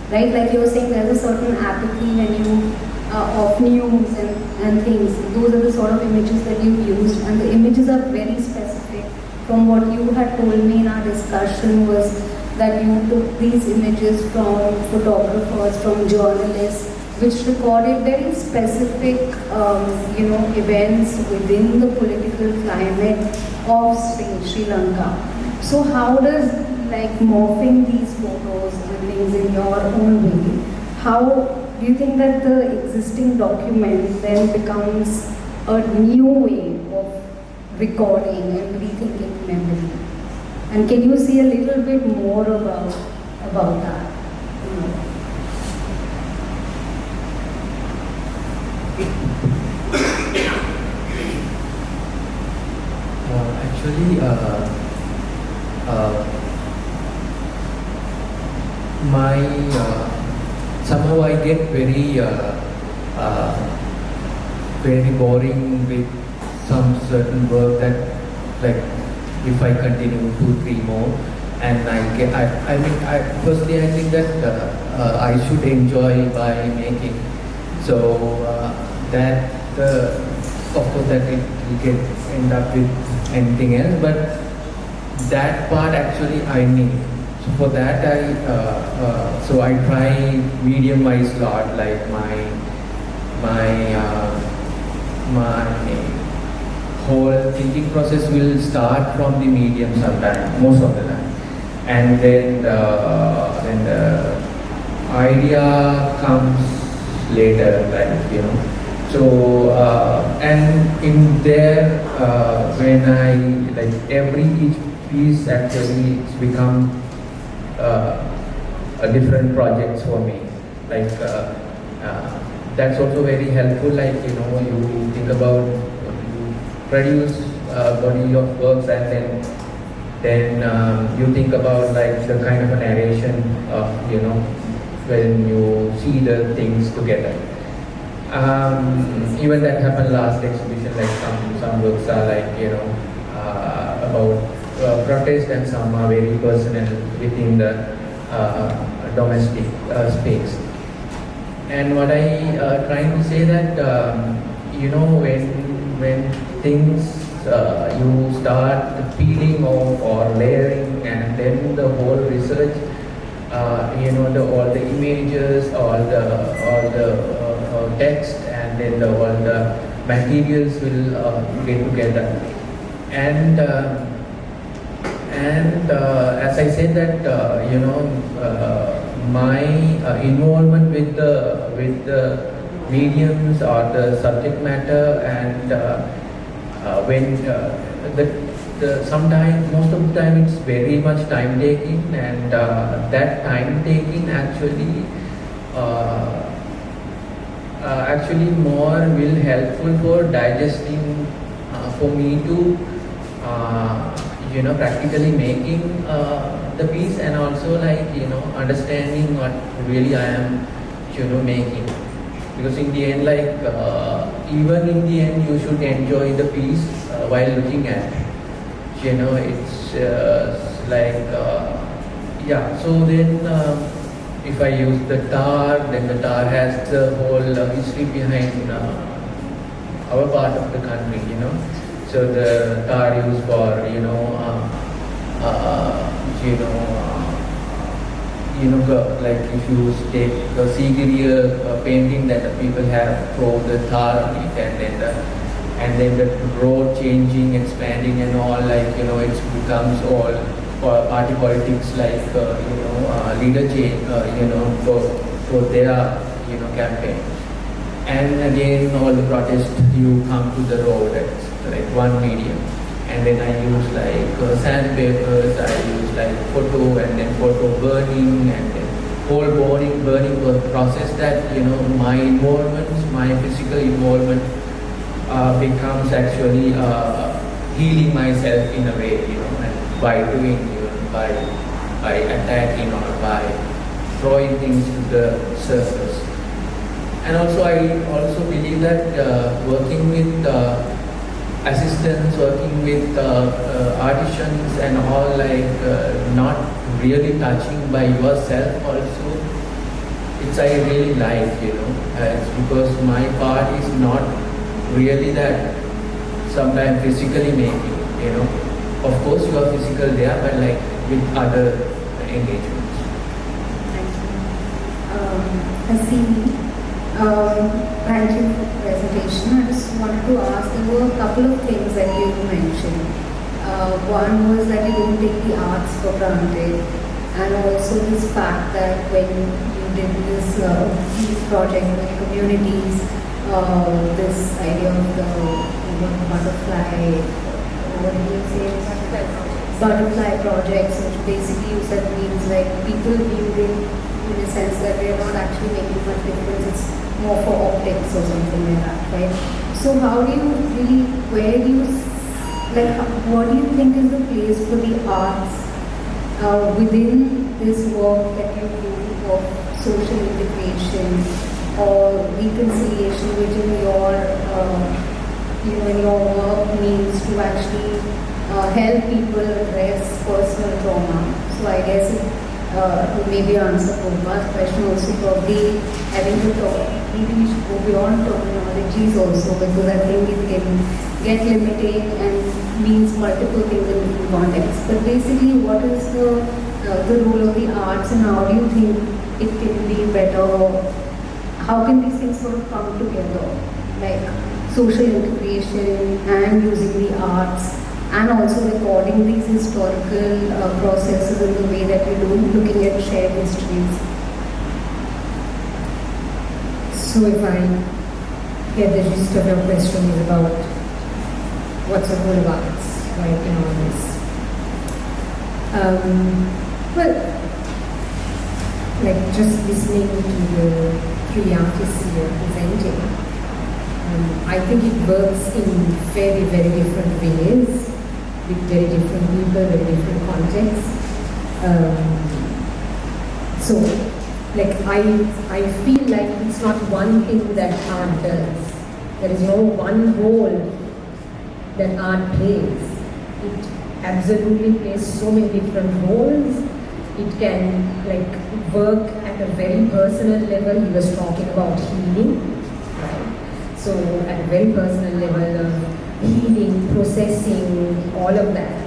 C: right? Like you were saying, there's a certain apathy when you of news and things. Those are the sort of images that you used, and the images are very specific. From what you had told me in our discussion was that you took these images from photographers, from journalists, which recorded very specific, events within the political climate of, say, Sri Lanka. So how does, morphing these photos and things in your own way, how do you think that the existing document then becomes a new way of recording and rethinking memory? And can you say a little bit more about that?
B: Actually, somehow I get very boring with some certain work that, if I continue 2-3 more, and firstly I think that I should enjoy by making. So of course that it will end up with anything else, but that part actually I need. So for that I try medium-wise lot, like my whole thinking process will start from the medium sometimes, most of the time, and then the idea comes later, So and in there, when I each piece actually it's become a different projects for me. That's also very helpful. You think about, you produce a body of works, and then you think about the kind of a narration of when you see the things together. Even that happened last exhibition, some works are about protest, and some are very personal within the domestic space. And what I trying to say that when things you start peeling off or layering, and then the whole research, all the images, all the text, and then all the materials will get together. And as I said that my involvement with the mediums or the subject matter, and when sometimes, most of the time, it's very much time taking, and that time taking actually more will helpful for digesting, for me to practically making the piece, and also like understanding what really I am making, because in the end, like even in the end you should enjoy the piece while looking at it. It's like yeah. So then if I use the tar, then the tar has the whole history behind our part of the country, So the tar used for like if you take the Sigiriya painting that the people have throw the tar on it, and then the road changing, expanding, and all, like it becomes all party politics, like leader change, for their campaign. And again, all the protests, you come to the road at like one medium, and then I use like sandpapers, I use like photo, and then photo burning, and then whole burning process that my involvement, my physical involvement becomes actually healing myself in a way, and by doing, by attacking or by throwing things to the surface. And also, I also believe that working with assistants, working with artisans and all, like not really touching by yourself also, it's I really like, it's because my part is not really that sometimes physically making, Of course you are physical there, but like with other engagements.
A: Thank you. Hasini, thank you for the presentation. I just wanted to ask, there were a couple of things that you mentioned. One was that you don't take the arts for granted, and also this fact that when you did this project with communities, this idea of the butterfly, what did you say? Butterfly projects, which basically you said means like people viewed it in a sense that they're not actually making much difference, it's more for optics or something like that, right? So how do you really, where do you, like, what do you think is the place for the arts within this work that you do of social integration or reconciliation, which in your in your work means to actually help people address personal trauma. So I guess to maybe answer Gopa's question also, probably having to talk, maybe we should go beyond terminologies also, because I think it can get limiting and means multiple things in different contexts. But basically, what is the role of the arts, and how do you think it can be better? How can these things sort of come together, like social integration and using the arts, and also recording these historical processes in the way that we do, looking at shared histories?
G: So if I get the gist of your question is about what's the role of arts, right, in all this. Well, like just listening to the three artists here presenting, I think it works in very, very different ways, with very different people, very different contexts. So, like I feel like it's not one thing that art does. There is no one role that art plays. It absolutely plays so many different roles. It can like work at a very personal level. He was talking about healing, right? So at a very personal level of healing, processing, all of that.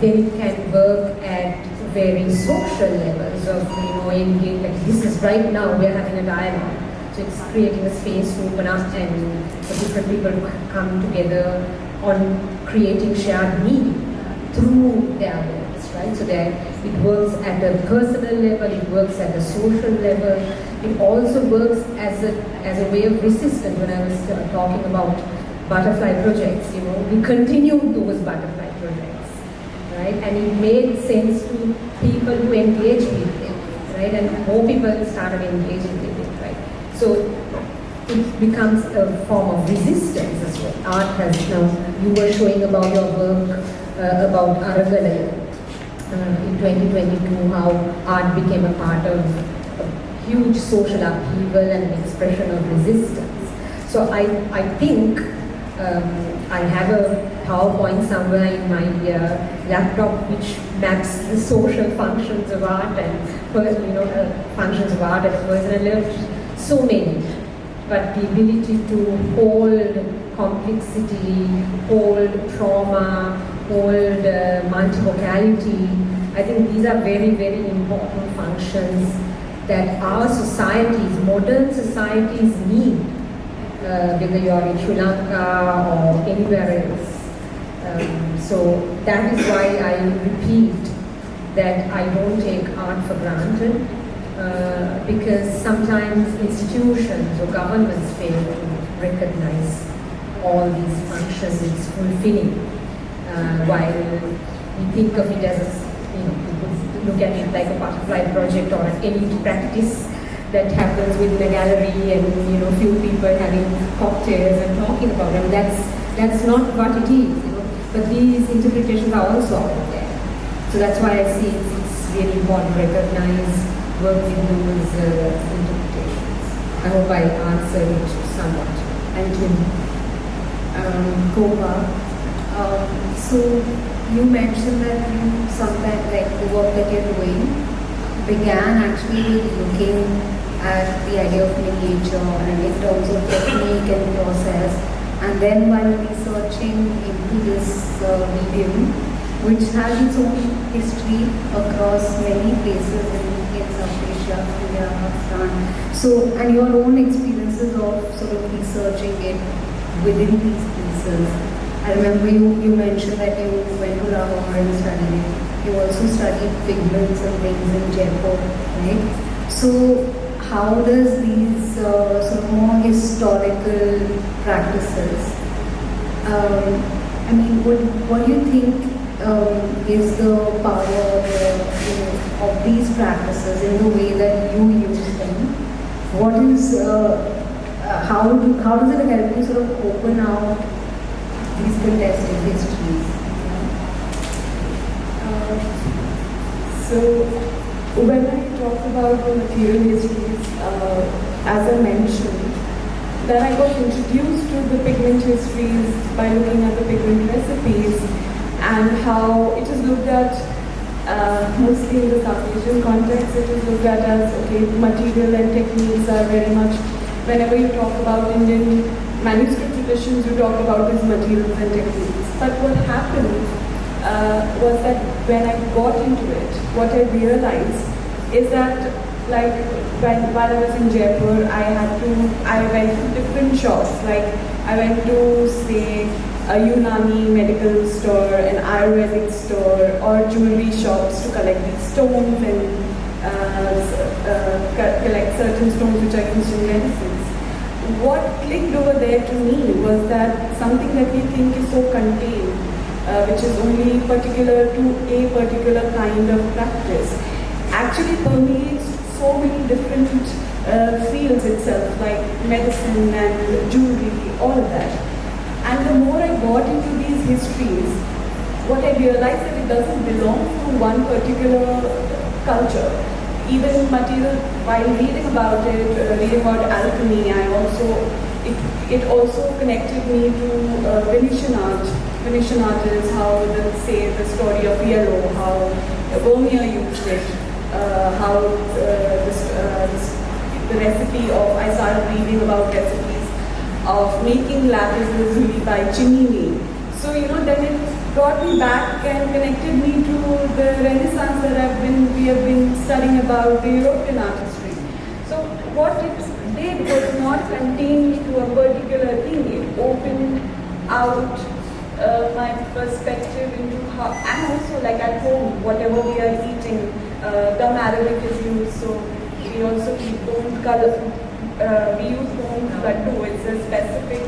G: Then it can work at very social levels of, engage, like this is right now, we're having a dialogue. So it's creating a space to open up and for different people to come together on creating shared meaning through their words, right? So that it works at a personal level, it works at a social level, it also works as a way of resistance. When I was talking about butterfly projects, you know, we continued those butterfly projects, right? And it made sense to people who engage with them, right? And more people started engaging with it, right? So it becomes a form of resistance as well. Art has now, you were showing about your work about Aragalaya in 2022, how art became a part of a huge social upheaval and an expression of resistance. So I think I have a PowerPoint somewhere in my laptop which maps the social functions of art and functions of art at a personal level. So many, but the ability to hold complexity, hold trauma, hold multivocality, I think these are very, very important functions that our societies, modern societies need, whether you are in Sri Lanka or anywhere else. So that is why I repeat that I don't take art for granted, because sometimes institutions or governments fail to recognize all these functions it's fulfilling, while we think of it as look at it like a butterfly project or an elite practice that happens within a gallery and few people having cocktails and talking about them. That's not what it is, But these interpretations are also out there. So that's why I see it's really important to recognize work with those interpretations. I hope I answered it somewhat.
A: Thank you. Gopa, so you mentioned that you sometimes, like the work that you're doing began actually with looking at the idea of miniature and in terms of technique and process, and then while researching into this medium, which has its own history across many places in South Asia, India, Pakistan. So, and your own experiences of sort of researching it within these pieces. I remember you mentioned that you went to Lahore and studied it. You also studied pigments and things in Jaipur, right? So how does these sort of more historical practices, what do you think is the power of these practices in the way that you use them? What is, how does it help you sort of open out these contested histories?
E: So when I talk about the material histories, as I mentioned, that I got introduced to the pigment histories by looking at the pigment recipes and how it is looked at, mostly in the South Asian context, it is looked at as, okay, material and techniques are very much, whenever you talk about Indian manuscript traditions, you talk about these materials and techniques. But what happened was that when I got into it, what I realized is that, like, while I was in Jaipur, I went to different shops. Like, I went to, say, a Unani medical store, an Ayurvedic store, or jewelry shops to collect these stones and collect certain stones which are used in medicines. What clicked over there to me was that something that we think is so contained, which is only particular to a particular kind of practice, actually permeates so many different fields itself, like medicine and jewelry, all of that. And the more I got into these histories, what I realized that it doesn't belong to one particular culture. Even material, while reading about it, reading about alchemy, it also connected me to Venetian art. Venetian art is how, the story of yellow, how Vermeer used it, how the recipe of, I started reading about recipes of making lapis lazuli by Cimini. So, then it brought me back and connected me to the Renaissance that we have been studying about the European artistry. So what it did was not contained to a particular thing. It opened out my perspective into and also like at home, whatever we are eating, gum arabic is used, so we also keep bone color. We use bone laddu. It's a specific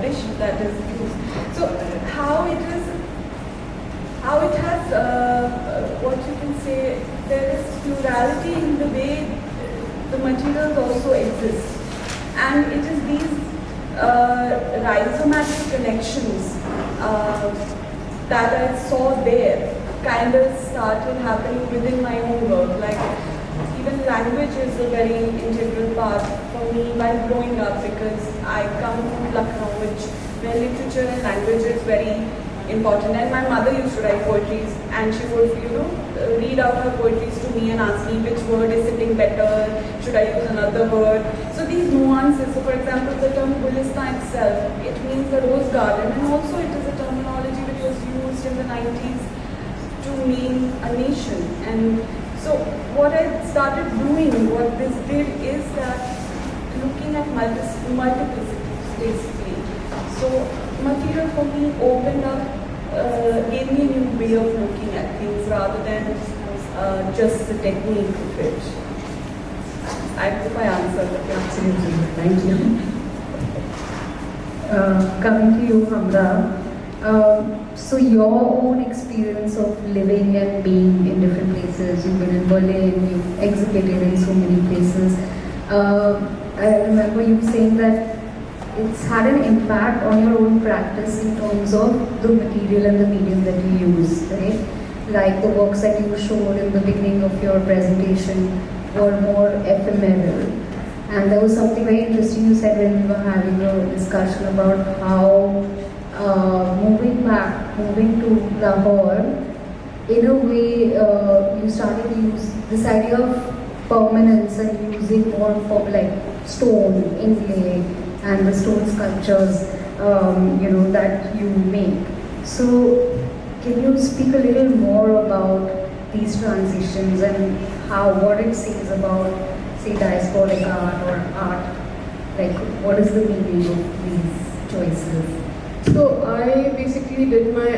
E: dish that is used. So how it has what you can say, there is plurality in the way the materials also exist, and it is these rhizomatic connections that I saw there kind of started happening within my own work. Like even language is a very integral part for me while growing up, because I come from Lucknow, where literature and language is very important. And my mother used to write poetry, and she would, read out her poetries to me and ask me which word is sitting better, should I use another word. So these nuances, so for example, the term Gulistan itself, it means the rose garden, and also it is a terminology which was used in the 90s to mean a nation. And so what I started doing, what this did is that looking at multiplicities basically. So material for me opened up, gave me a new way of looking at things rather than just the technique of it. I hope I answered the question.
C: Absolutely, thank you. Coming to you, Hamra. So your own experience of living and being in different places, you've been in Berlin, you've exhibited in so many places. I remember you saying that it's had an impact on your own practice in terms of the material and the medium that you use, right? Like the works that you showed in the beginning of your presentation were more ephemeral. And there was something very interesting you said when we were having a discussion about how moving to Lahore, in a way you started to use this idea of permanence and using more for like stone, inlay, and the stone sculptures, that you make. So, can you speak a little more about these transitions and what it says about, say, diasporic art or art? Like, what is the meaning of these choices?
F: So I basically did my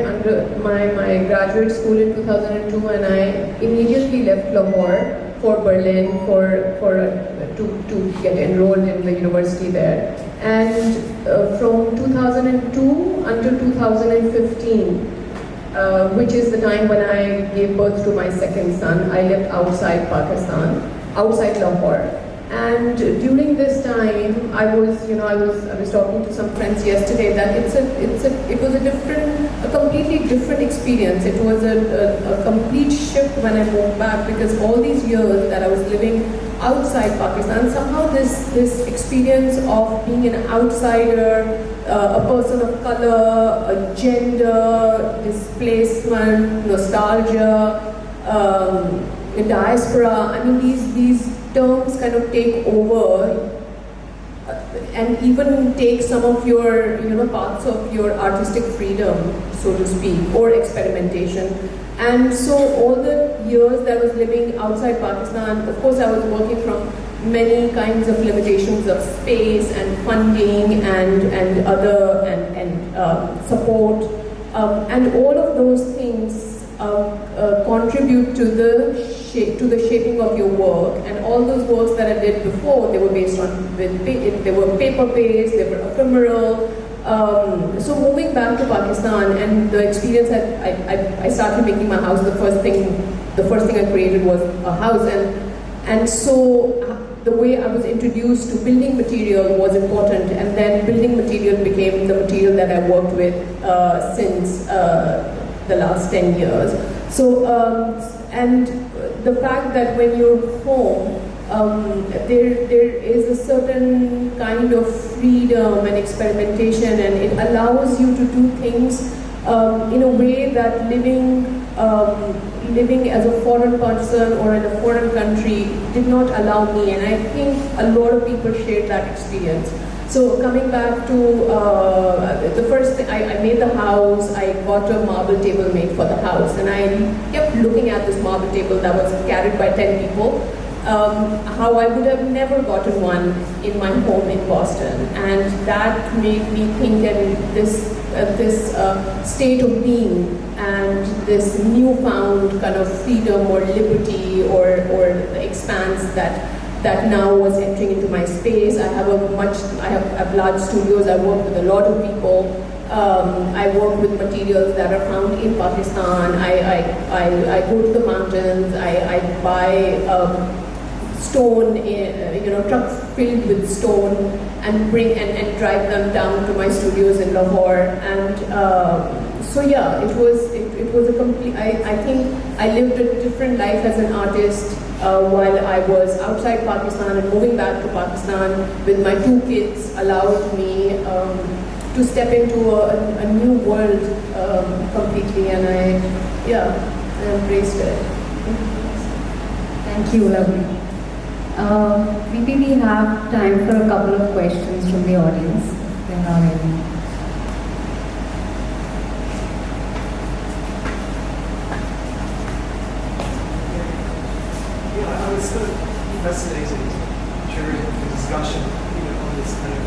F: graduate school in 2002, and I immediately left Lahore for Berlin to get enrolled in the university there. And from 2002 until 2015, which is the time when I gave birth to my second son, I lived outside Pakistan, outside Lahore. And during this time, I was talking to some friends yesterday that it was a completely different experience. It was a complete shift when I moved back, because all these years that I was living outside Pakistan, somehow this experience of being an outsider, a person of color, a gender, displacement, nostalgia, a diaspora, I mean these terms kind of take over and even take some of your parts of your artistic freedom, so to speak, or experimentation. And so all the years that I was living outside Pakistan, of course I was working from many kinds of limitations of space and funding and other support, and all of those things contribute to the shaping of your work. And all those works that I did before, they were based on they were paper based, they were ephemeral. So moving back to Pakistan and the experience that I started making my house, the first thing I created was a house, and so the way I was introduced to building material was important, and then building material became the material that I worked with since the last 10 years. So and the fact that when you're home, there is a certain kind of freedom and experimentation, and it allows you to do things in a way that living as a foreign person or in a foreign country did not allow me, and I think a lot of people shared that experience. So coming back to the first thing, I made the house, I got a marble table made for the house, and I kept looking at this marble table that was carried by 10 people, how I would have never gotten one in my home in Boston. And that made me think that this state of being and this newfound kind of freedom or liberty or the expanse that now was entering into my space. I have large studios. I work with a lot of people. I work with materials that are found in Pakistan. I go to the mountains. I buy stone, trucks filled with stone, and bring and drive them down to my studios in Lahore. And so yeah, it was a complete. I think I lived a different life as an artist while I was outside Pakistan, and moving back to Pakistan with my 2 kids allowed me to step into a new world completely, and I embraced it.
A: Thank you, lovely. Maybe we have time for a couple of questions from the audience. If there are any.
H: I was sort of fascinated during the discussion, on this kind of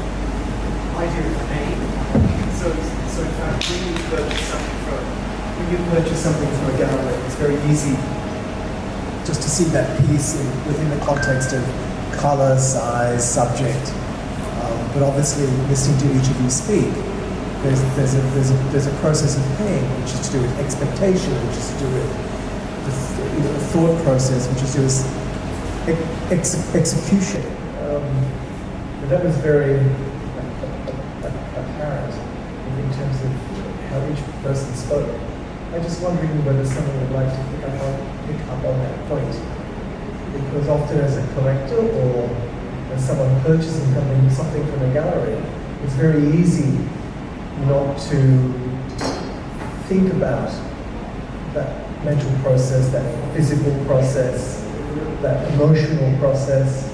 H: idea of pain. So in fact, when you purchase something from a gallery, it's very easy just to see that piece within the context of color, size, subject. But obviously, listening to each of you speak, there's a process of pain, which is to do with expectation, which is to do with the thought process, which is to do with execution. But that was very apparent in terms of how each person spoke. I'm just wondering whether someone would like to pick up on that point. Because often as a collector or as someone purchasing something from a gallery, it's very easy not to think about that mental process, that physical process, that emotional process.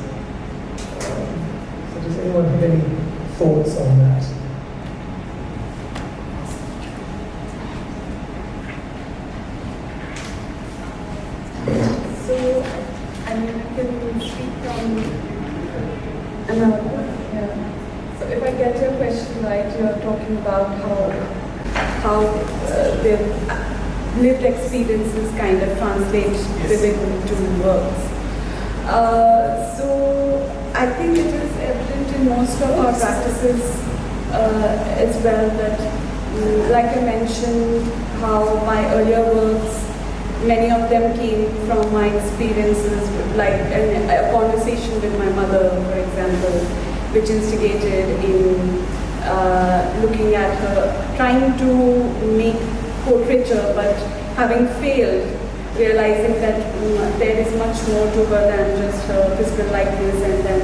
H: So does anyone have any thoughts on that?
E: So, I mean, I can speak from another. Yeah. So, if I get your question right, you're talking about how their lived experiences kind of translate vividly to works. So, I think it is evident in most of our practices as well that, like I mentioned, how my earlier works, many of them came from my experiences, like a conversation with my mother, for example, which instigated in looking at her, trying to make portraiture, but having failed, realizing that there is much more to her than just her physical likeness, and then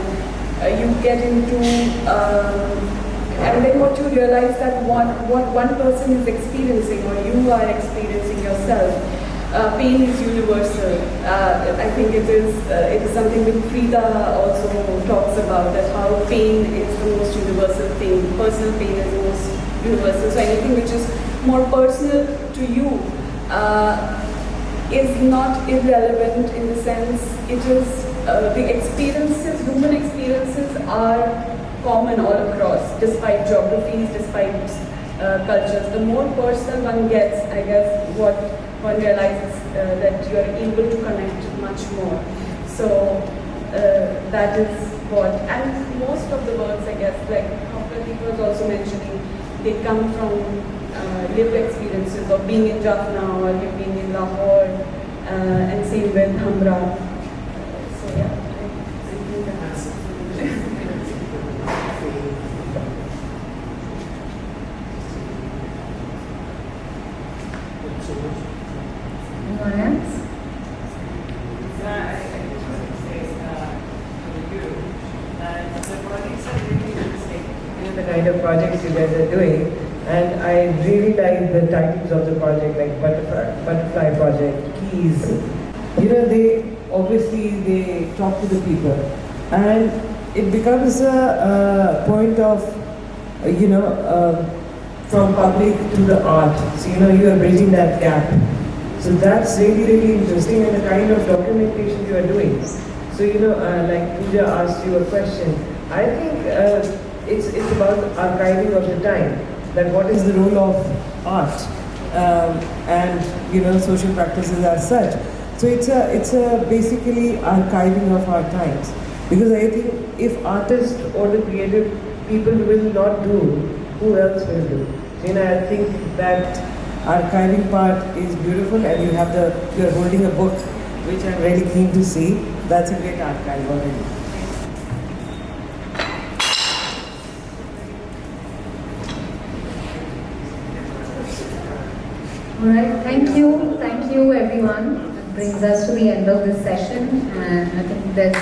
E: you get into, and then what you realize that what one person is experiencing, or you are experiencing yourself, pain is universal. I think it is something that Frida also talks about, that how pain is the most universal thing. Personal pain is the most universal. So anything which is more personal to you is not irrelevant, in the sense it is the experiences, human experiences are common all across, despite geographies, despite cultures. The more personal one gets, I guess, what one realizes that you are able to connect much more. So that is what, and most of the works, I guess, like how Pradeep was also mentioning, they come from lived experiences of being in Jaffna or being in Lahore, and same with Hamra. So yeah, I think that's
A: Anyone else?
I: I just want to say to you that the projects are really interesting. The kind of projects you guys are doing, and I really like the titles of the project, like Butterfly Project, Keys. They obviously talk to the people, and it becomes a point of, from public to the art. So you are bridging that gap. So that's really, really interesting, and the kind of documentation you are doing. So like Puja asked you a question. I think it's about archiving of the time. That what is the role of art and social practices as such. So it's a basically archiving of our times, because I think if artists or the creative people will not do, who else will do? I think that archiving part is beautiful, and you're holding a book, which I'm really keen to see. That's a great archive already.
C: Alright, thank you everyone. That brings us to the end of this session, and I think there's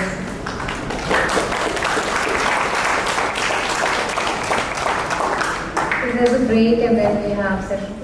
C: a break and then we have session